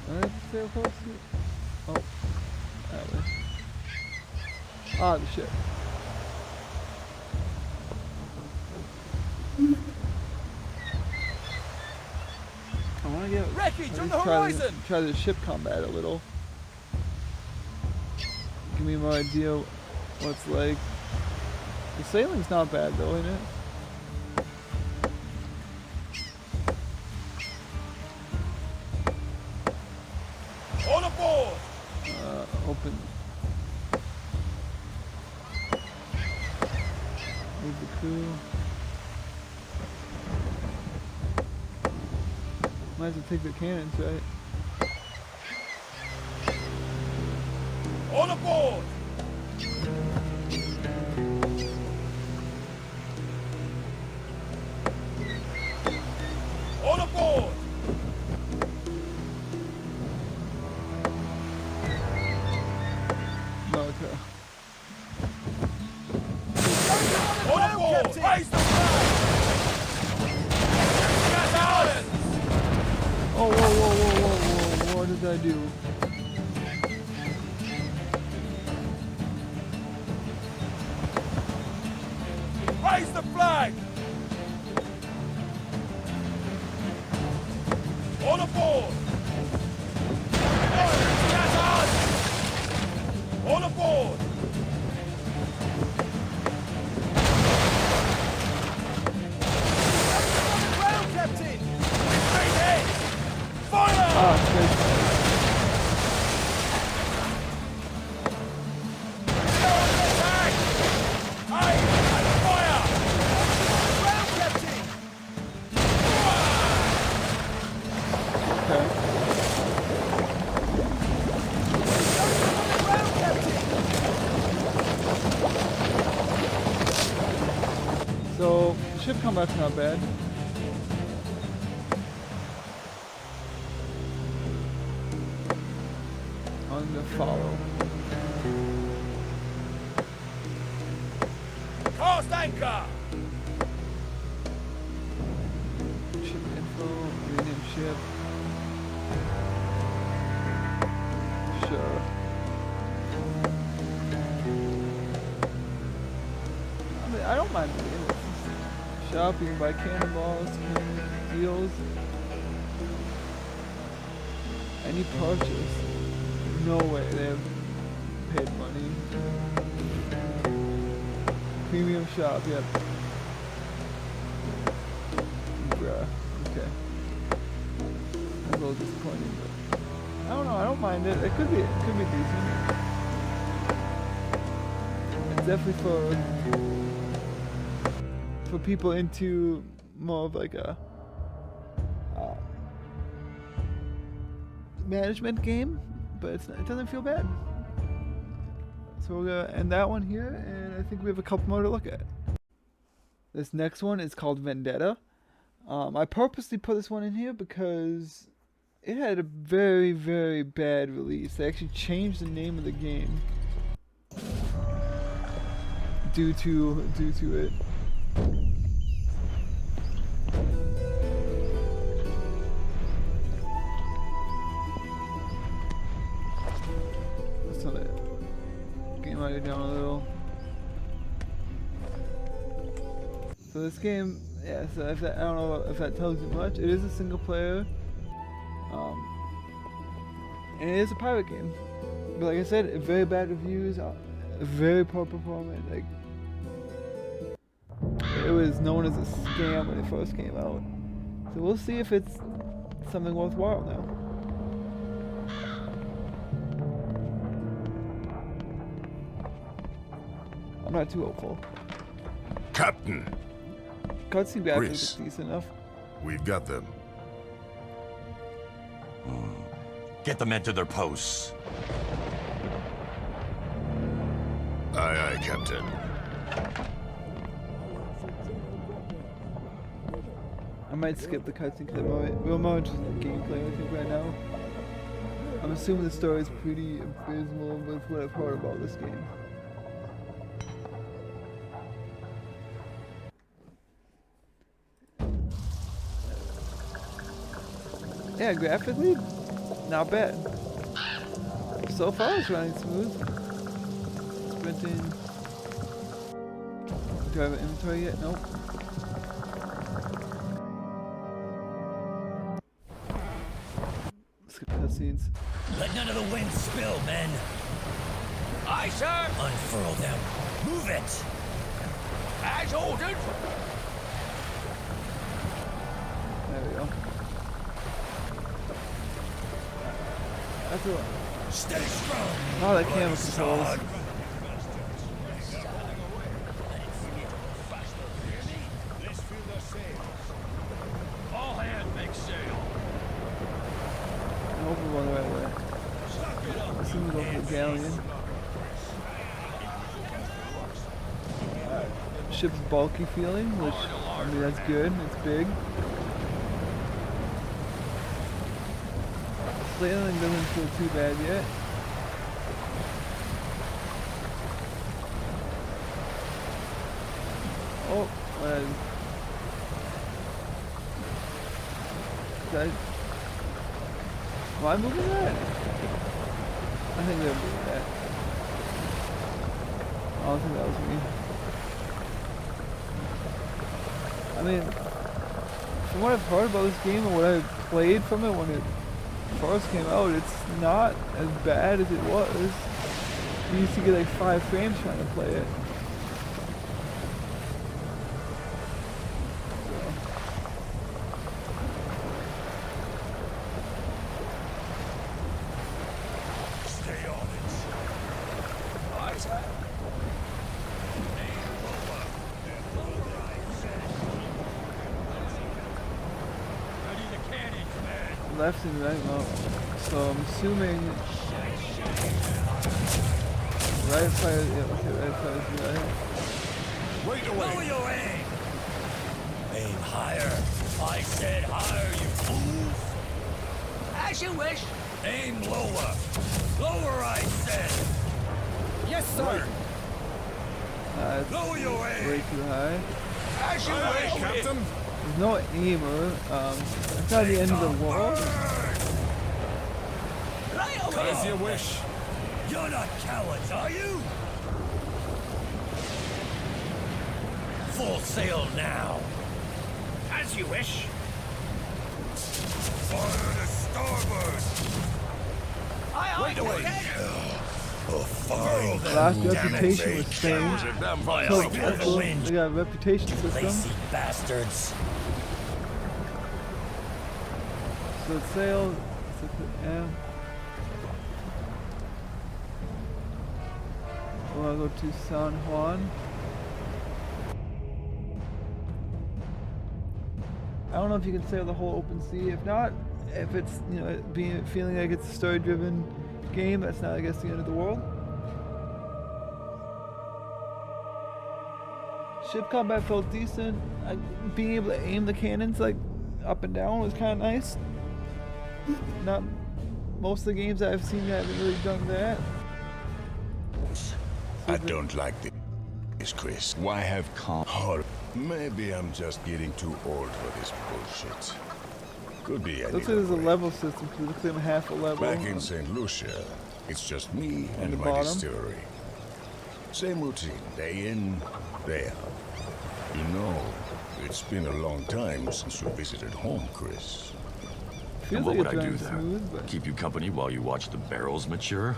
I have to sail close to it. Oh, that way. Ah, the ship. I want to get Wreckage on the try horizon! try the ship combat a little. Give me more idea what it's like. The sailing's not bad though, isn't it? All aboard! Open. Move the crew. Might as well take the cannons, right? All aboard! All aboard! No, okay. All aboard! Raise the flag! Get irons! Oh, whoa, whoa, whoa, whoa, whoa, what did I do? Raise the flag! All aboard! Get irons! All aboard! Ground, Captain! Straight ahead! Fire! Ah, good. Attack! Aim and fire! Ground, Captain! Okay. Ground, Captain! So, ship combat's not bad. On the follow. Cast anchor! Ship info, rename ship. Sure. I mean, I don't mind the game. Shop, you can buy cannonballs, deals. Any purchase. No way, they have paid money. Premium shop, yep. Bruh, okay. That's a little disappointing, but I don't know, I don't mind it. It could be decent. It's definitely for people into more of like a management game, but it doesn't feel bad. So we're gonna end that one here, and I think we have a couple more to look at. This next one is called Vendetta. I purposely put this one in here because it had a very, very bad release. They actually changed the name of the game due to it. it down a little. So this game, yeah. So if that, I don't know if that tells you much. It is a single player, and it is a pirate game. But like I said, very bad reviews, very poor performance. Like it was known as a scam when it first came out. So we'll see if it's something worthwhile now. I'm not too hopeful. Captain, Cutscene graphics Chris. look decent enough. we've got them. Get the men to their posts. Aye, aye, Captain. I might skip the cutscene because we're more interested in gameplay, I think, right now. I'm assuming the story is pretty abysmal with what I've heard about this game. Yeah, graphically, not bad. So far, it's running smooth. Sprinting. Do I have an inventory yet? Nope. Skip cutscenes. Let none of the wind spill, men. Aye, sir. Unfurl them. Move it. As ordered. There we go. That's a lot. Stay strong. Oh, that camera controls. All hands make sail. I hope we're going the right way. I assume we go for the galleon. Ship's bulky feeling, which, I mean, that's good. It's big. Sailing doesn't feel too bad yet. Oh, am I moving that? I think they're moving that. I don't think that was me. I mean, from what I've heard about this game and what I played from it when it first came out, it's not as bad as it was. You used to get like 5 frames trying to play it. Stay on it. Aye, sir. Ready the cannons, man. Left and right, well, so I'm assuming right fire, yeah, okay, right fire is right. Wait Lower your aim. Aim higher. I said higher, you fools. As you wish. Aim lower. Lower, I said. Yes, sir. It's Lower your aim. way too high. As you wish, Captain. There's no aimer, it's not the end of the world. Right away. As you wish. You're not cowards, are you? Full sail now. As you wish. Fire to starboard. Wait away. Fire them. Last reputation was changed. So they got a reputation system. Lazy bastards. So it sailed. Yeah. We'll go to San Juan. I don't know if you can sail the whole open sea. If not, if it's, you know, feeling like it's a story-driven game, that's not, I guess, the end of the world. Ship combat felt decent. Being able to aim the cannons like up and down was kind of nice. Not most of the games I've seen haven't really done that. I don't like this, Chris. Why have calm? Maybe I'm just getting too old for this bullshit. Could be any Looks like there's a way. level system, because it looks like I'm half a level. Back in St. Lucia, it's just me and the my bottom. distillery. Same routine, day in, day out. You know, it's been a long time since you visited home, Chris. Feels And what like would it's I do running there? smooth, but Keep you company while you watch the barrels mature?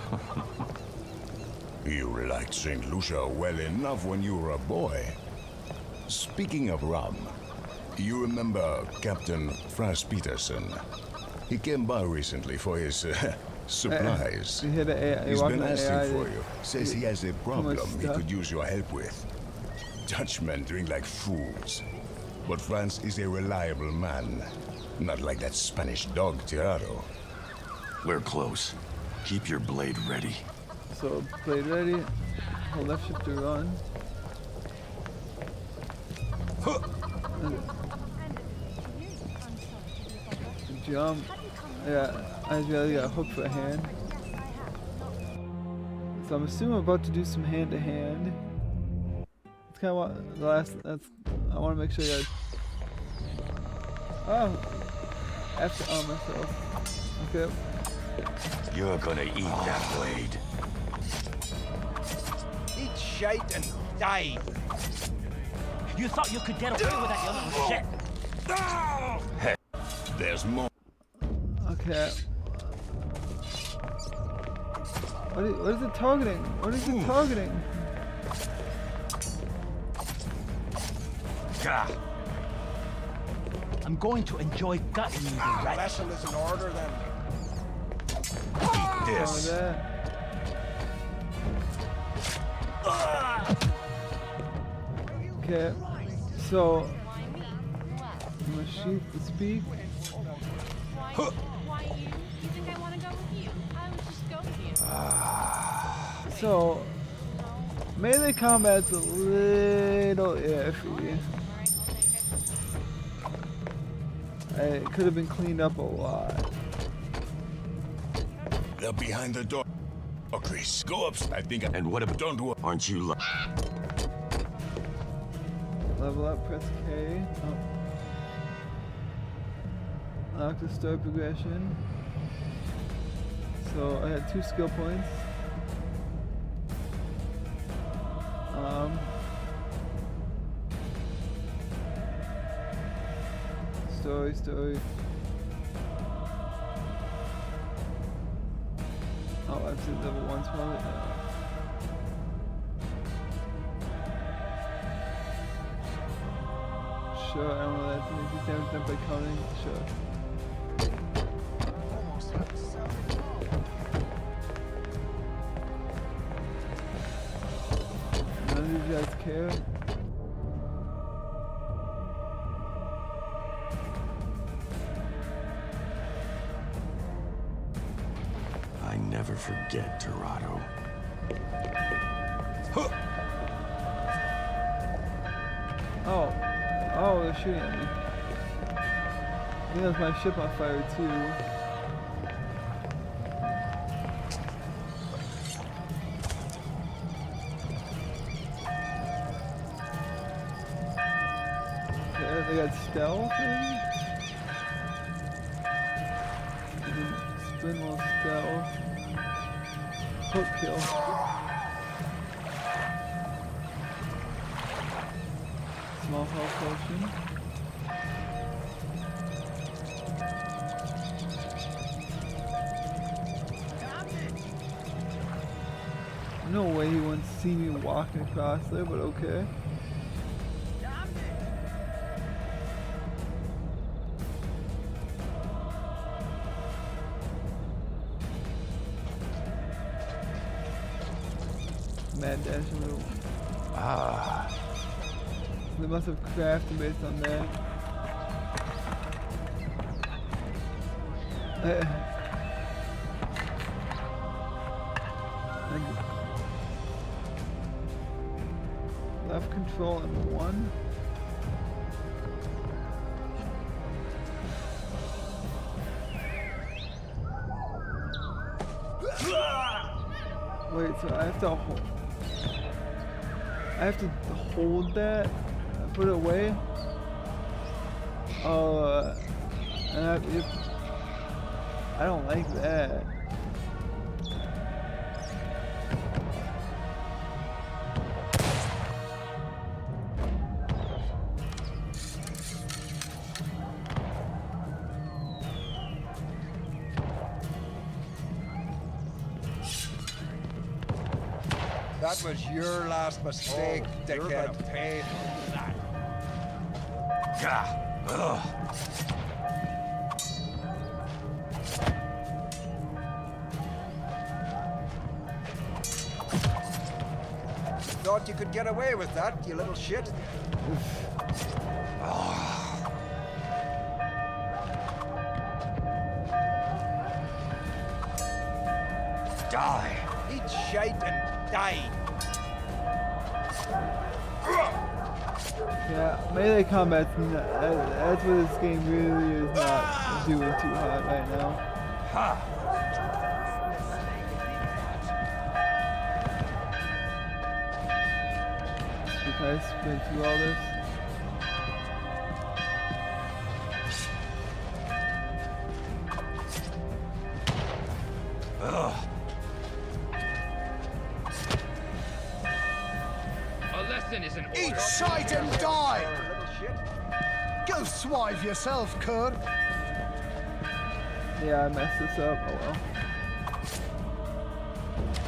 You liked St. Lucia well enough when you were a boy. Speaking of rum, you remember Captain Franz Peterson? He came by recently for his supplies. you hit a He's walking been on asking AI, for you. Says he has a problem he stuff. could use your help with. Dutchmen drink like fools. But Franz is a reliable man. Not like that Spanish dog, Tirado. We're close. Keep your blade ready. So blade ready. Hold left shift to run. Jump. Yeah, I really got a hook for a hand. So I'm assuming I'm about to do some hand to hand. It's kind of what the last. That's. I want to make sure I got. Oh, I have to arm myself. Okay. You're gonna eat that blade. Eat shite and die. You thought you could get away with that, you little shit. There's more. Okay. What is it targeting? What is it targeting? Gah. I'm going to enjoy gutting you, you rat. Vessel is in order then. Eat Oh, this. that. Okay. So I'm gonna shoot the speak. Why you? You think I want to go with you? I would just go with you. So melee combat's a little iffy. It could have been cleaned up a lot. They're behind the door. Oh, Chris, go up. I think. And what about... Don't worry. Aren't you... Level up, press K. Oh. Lock to start progression. So I had 2 skill points. Story. Oh, I've seen level 1 probably. Sure, I don't know that to make damage done by counting. Sure. None of you guys care. I never forget, Tirado. Oh, they're shooting at me. I think that's my ship on fire too. Okay, they got stealth maybe? Sprint will stealth. Hook kill. Small health potion. No way he wouldn't see me walking across there, but okay. Mad dash a little. Ah. They must have crafted based on that. Left control and 1. Wait, so I have to hold. I have to hold that, put it away. And I don't like that. That was your last mistake, You're dickhead. gonna pay for that. Thought you could get away with that, you little shit. Die. Eat shite and die. Yeah, melee combat's not, that's what this game really is not doing too hot right now. Should I sprint through all this? A lesson is an order. Eat shite and die! Little shit. Go swive yourself, cur. Yeah, I messed this up. Oh well.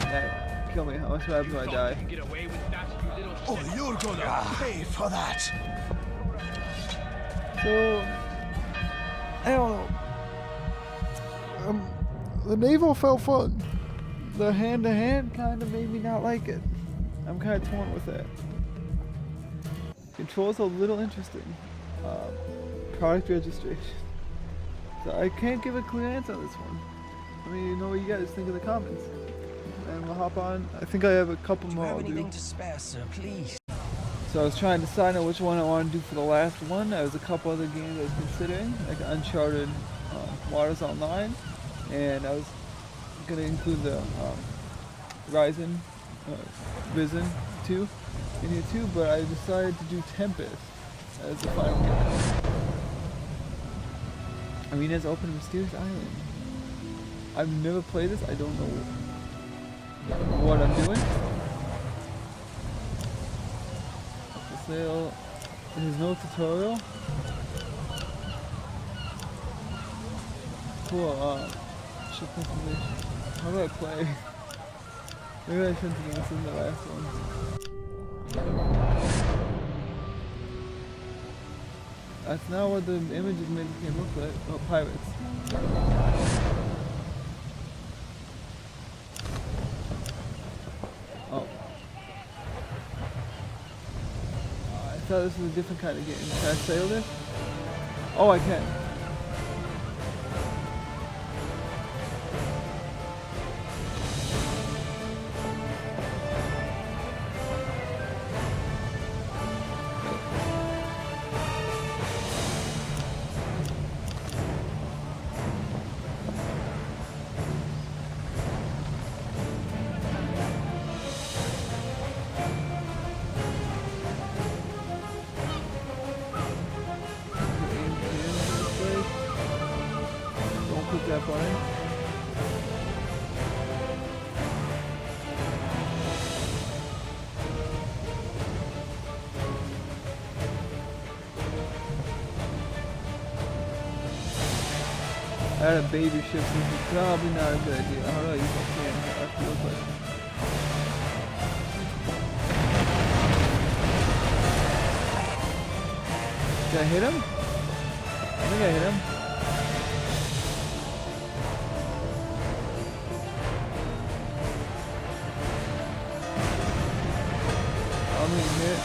Yeah, kill me. How much happens when I die? You can get away with that, you little Oh, you're gonna pay for that. So, I don't know. The naval felt fun. The hand-to-hand kind of made me not like it. I'm kind of torn with that. Control's a little interesting. Product registration. So I can't give a clear answer on this one. I mean, you know what you guys think in the comments. And we'll hop on. I think I have a couple more I'll do. to spare, sir, please? So I was trying to decide on which one I want to do for the last one. There was a couple other games I was considering, like Uncharted Waters Online, and I was going to include the Risen 2 in here too, but I decided to do Tempest as the final game. Arenas open in Mysterious Island. I've never played this. I don't know what I'm doing. For sale. There's no tutorial. Cool. Ship information. How do I play? Maybe I shouldn't have this in the last one. That's not what the images made the game look like. Oh, pirates. Oh. I thought this was a different kind of game. Can I sail this? Oh, I can. That button. I had a baby ship, which is probably not a good idea. How do I use my camera? I feel like. Did I hit him? I think I hit him. Hit.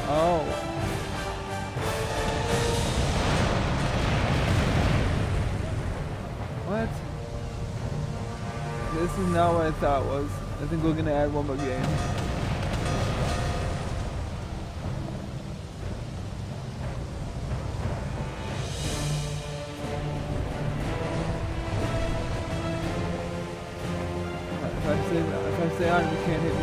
Oh. What? This is not what I thought was. I think we're gonna add one more game. If I stay on, you can't hit me.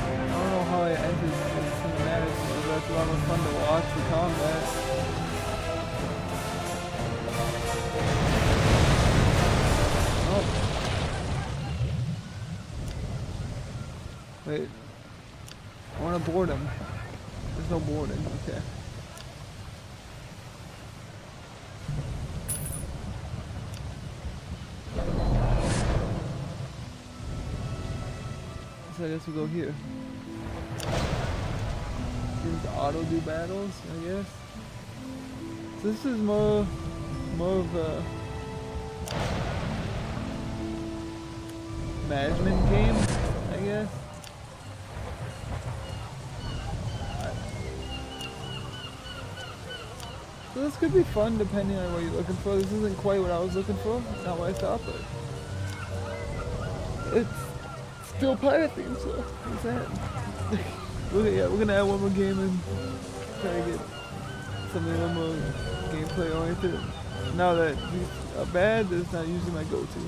I don't know how I entered the cinematics, but that's a lot of fun to watch the combat. Wait. I want to board him. There's no boarding. Okay. So I guess we go here. Here's auto do battles, I guess. So this is more of a management game, I guess. So this could be fun depending on what you're looking for. This isn't quite what I was looking for, not what I thought, but it's still pirate themed, so what's that? We're gonna add one more game and try to get something a little more gameplay oriented. Now that these are bad, it's not usually my go-to.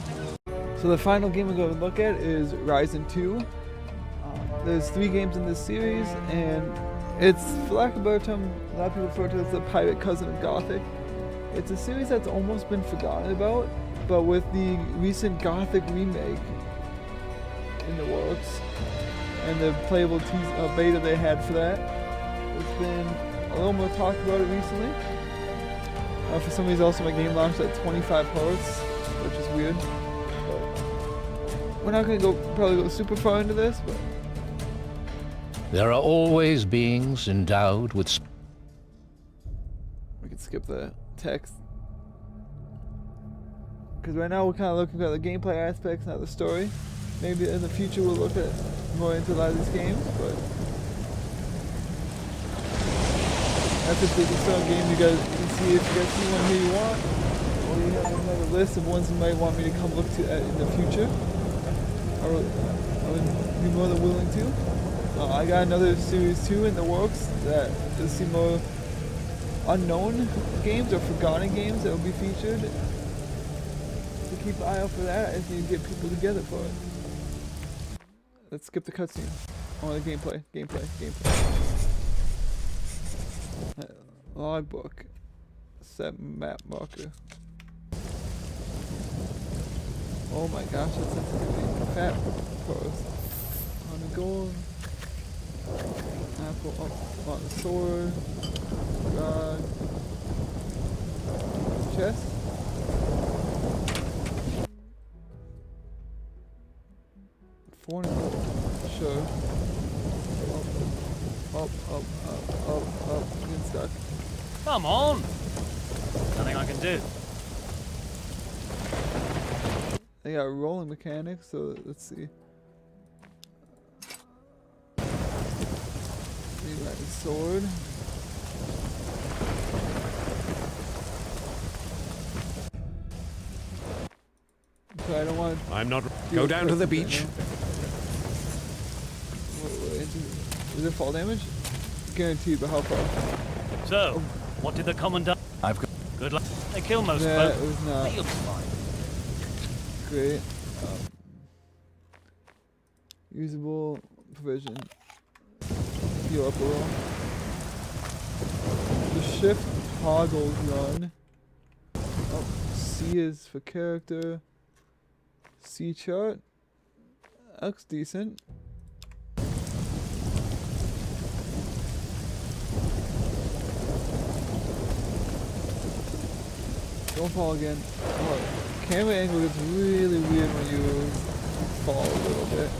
So the final game we're going to look at is Ryzen 2. There's 3 games in this series, and it's, for lack of a better term, a lot of people refer to it as the pirate cousin of Gothic. It's a series that's almost been forgotten about, but with the recent Gothic remake in the works, and the playable beta they had for that, there's been a little more talk about it recently. For some reason, also my game launched at 25 hertz, which is weird. But we're not going to probably go super far into this, but there are always beings endowed with... We can skip the text. Because right now we're kind of looking at the gameplay aspects, not the story. Maybe in the future we'll look at more into a lot of these games, but that's a big install game. You guys can see if you guys see one here you want, or you have another list of ones you might want me to come look to in the future. I would be more than willing to. I got another Series 2 in the works that is some more unknown games or forgotten games that will be featured. So keep an eye out for that. I just need to get people together for it. Let's skip the cutscene. I want the gameplay. Logbook. Set map marker. Oh my gosh, that's sensitivity. Fat post. On the gold. Apple up on the sword. God. Chest. Fornical. Sure. Up. Getting stuck. Come on! Nothing I can do. They got rolling mechanics, so let's see. Maybe like a sword. Okay, I don't want to. I'm not. Go down to the beach. Is it fall damage? Guaranteed, but how far? So, what did the commandant? I've got. Good luck. They kill most Nah, folk. it was not. You'll be fine. Great. Usable provision. Heal up a little. The shift toggles run. Oh, C is for character. C chart. Looks decent. Don't fall again. Oh, camera angle gets really weird when you fall a little bit.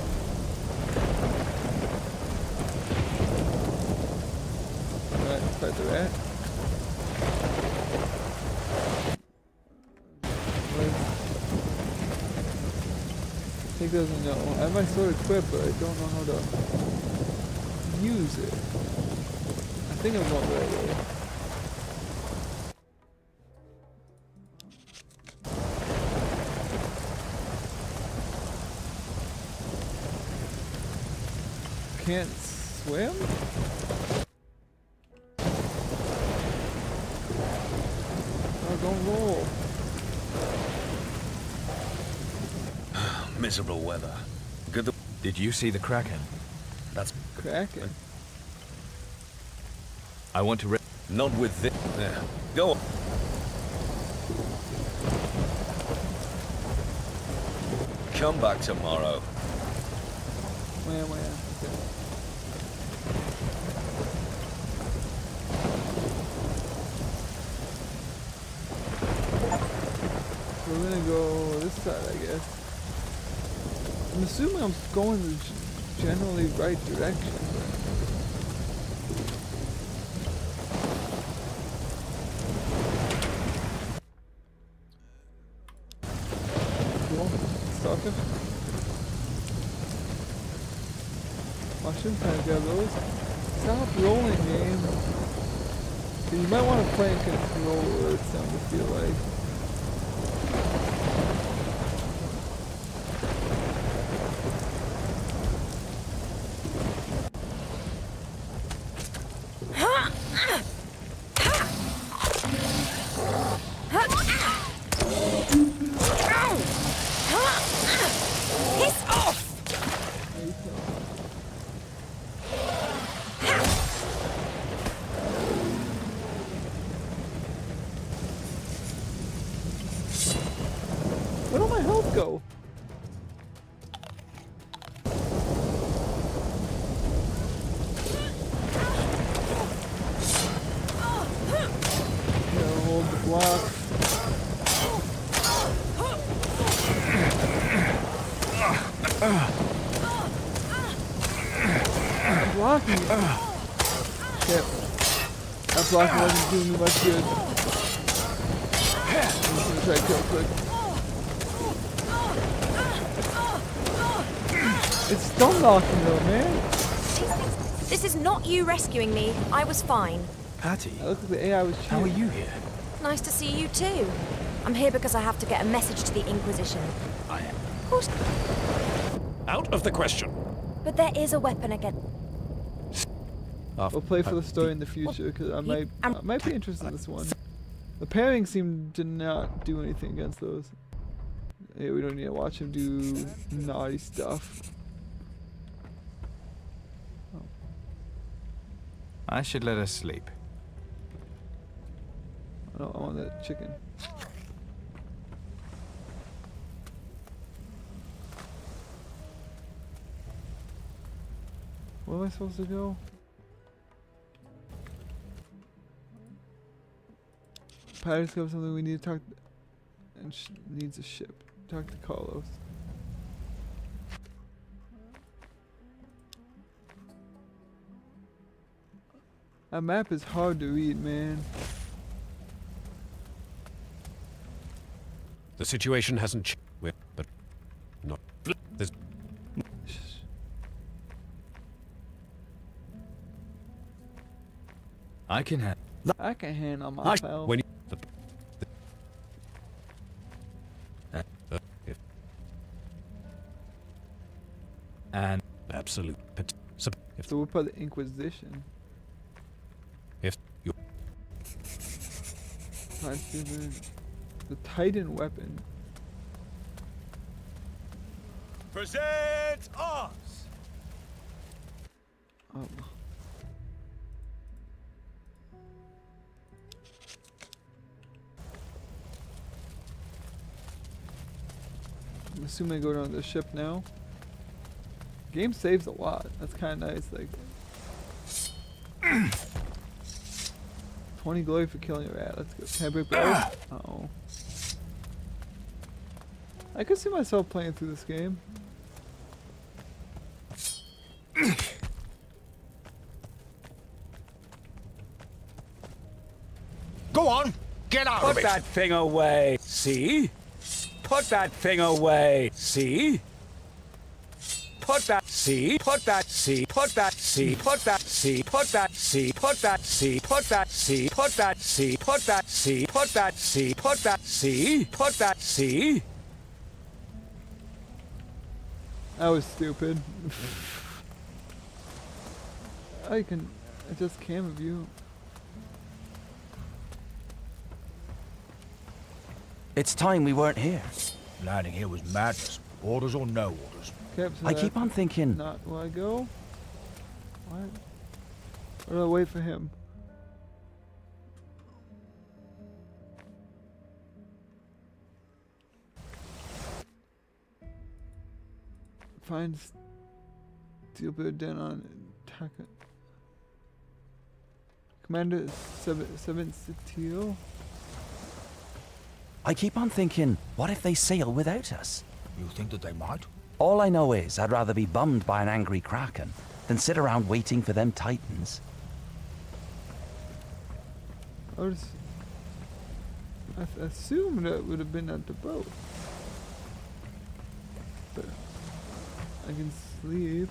Alright, fight the rat. I think doesn't know. I have my sword equipped, but I don't know how to use it. I think I'm going the right way. Can't swim? Oh, don't roll. Miserable weather. Good. Did you see the Kraken? That's Kraken. I want to. Not with this. There. Go on. Come back tomorrow. Where? Okay. We're gonna go this side, I guess. I'm assuming I'm going the generally right direction. Cool. Stalker. Mushroom, can I grab those? Stop rolling, game. So you might want to play in controller, it's starting to feel like. Where'd all my health go? Gotta hold the block. I'm blocking it. Yep. That block wasn't doing me much good. I'm just gonna try to kill quick. It's stun locking though, man. This is not you rescuing me. I was fine. Patty, I look like the AI was cheating. how are you here? Nice to see you too. I'm here because I have to get a message to the Inquisition. I am. Of course. Out of the question. But there is a weapon again. We'll play for the story in the future because I might be interested in this one. The pairing seemed to not do anything against those. Yeah, we don't need to watch him do naughty stuff. Oh. I should let her sleep. No, I want that chicken. Where am I supposed to go? Pirates have something we need to talk and needs a ship. Talk to Carlos. That map is hard to read, man. The situation hasn't changed, but not. There's I can handle myself. when you, and absolute. So we're part of the Inquisition. If you the Titan weapon. Present us! Oh. I'm assuming I go down to the ship now. Game saves a lot. That's kind of nice. Like 20 glory for killing a rat. Let's go. Can I break bows? Uh-oh. I could see myself playing through this game. Go on, get out of it. Put that thing away. See? Put that thing away. See? Put that C, put that C, put that C, put that C, put that C, put that C, put that C, put that C, put that C, put that C, put that C, put that C. That was stupid. I can adjust camera view. It's time we weren't here. Landing here was madness. Orders or no orders. Okay, so I keep on thinking. Not where I go. What? Or do I wait for him? Find Steel bird down on attack. Commander 7 Steel. I keep on thinking, what if they sail without us? You think that they might? All I know is I'd rather be bummed by an angry kraken than sit around waiting for them titans. I assumed that would have been at the boat. But I can sleep.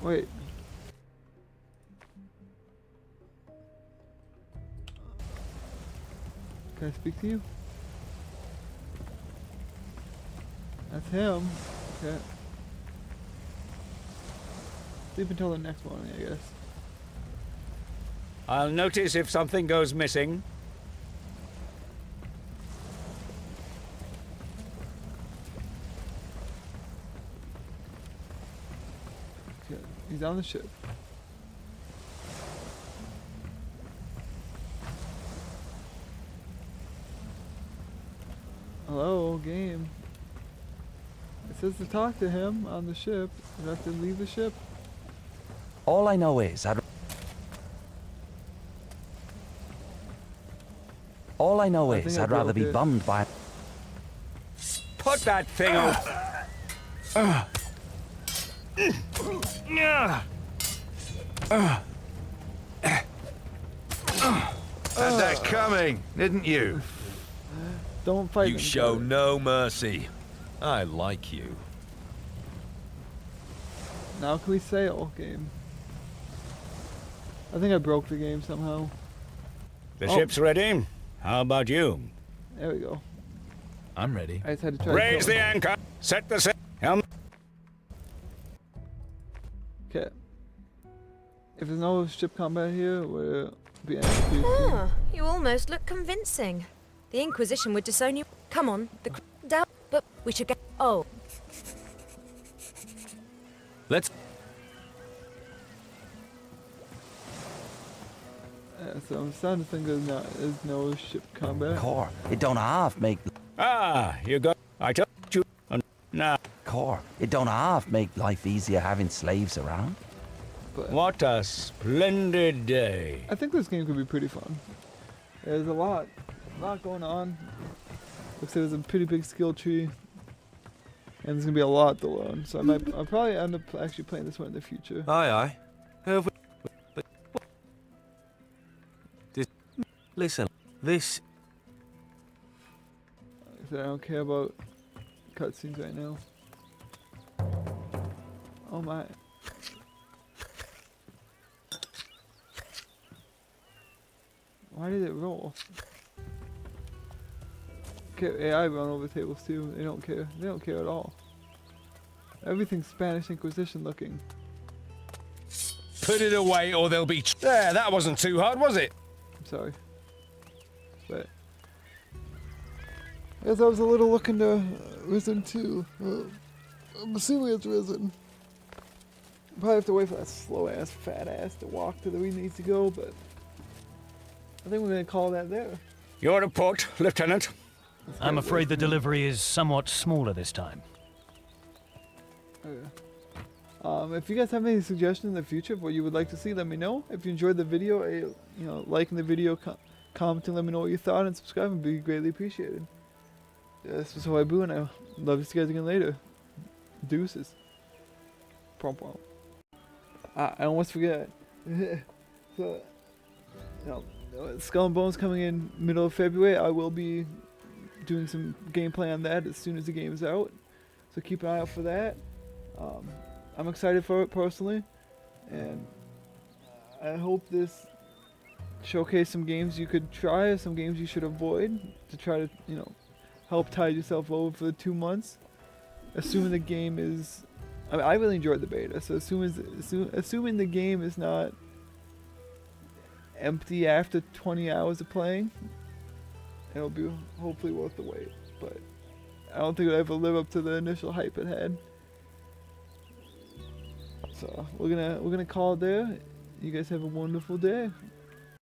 Wait. Can I speak to you? That's him. Okay. Sleep until the next morning, I guess. I'll notice if something goes missing. Okay. He's on the ship. Hello, game. It says to talk to him on the ship. You have to leave the ship. All I know is I'd rather be bummed by. Put that thing on. Had that coming, didn't you? Don't fight. You show no mercy. I like you. Now can we sail, game? I think I broke the game somehow. The ship's ready. How about you? There we go. I'm ready. I just had to try Raise the anchor. Set the sail. Okay. If there's no ship combat here, we'll be Ah, you almost look convincing. The Inquisition would disown you. Come on, down, but we should get. Oh. Let's. So I'm starting to think there's no ship combat. Core, it don't half make. Ah, you got. I told you. Nah. Core, it don't half make life easier having slaves around. But what a splendid day. I think this game could be pretty fun. There's a lot going on. Looks like there's a pretty big skill tree. And there's gonna be a lot to learn. So I'll probably end up actually playing this one in the future. Aye, aye. Have we... But... Listen, this... Like I said, I don't care about cutscenes right now. Oh my. Why did it roll? Okay, AI run over tables too. They don't care. They don't care at all. Everything's Spanish Inquisition looking. Put it away or there'll be... There, that wasn't too hard, was it? I'm sorry. But... I guess I was a little looking to Risen 2. I'm assuming it's Risen. Probably have to wait for that slow ass, fat ass to walk to where he needs to go, but... I think we're gonna call that there. Your report, Lieutenant. I'm afraid the delivery is somewhat smaller this time. Okay. If you guys have any suggestions in the future of what you would like to see, let me know. If you enjoyed the video, liking the video, commenting, let me know what you thought, and subscribing would be greatly appreciated. This was Hohiboo, and I love to see you guys again later. Deuces. Prom. I almost forget. So, Skull and Bones coming in middle of February. I will be doing some gameplay on that as soon as the game is out. So keep an eye out for that. I'm excited for it personally, and I hope this showcase some games you could try, some games you should avoid, to try to help tide yourself over for the 2 months. Assuming the game is, I really enjoyed the beta, so assuming the game is not empty after 20 hours of playing, it'll be hopefully worth the wait. But I don't think it'll ever live up to the initial hype it had. So we're gonna call it there. You guys have a wonderful day.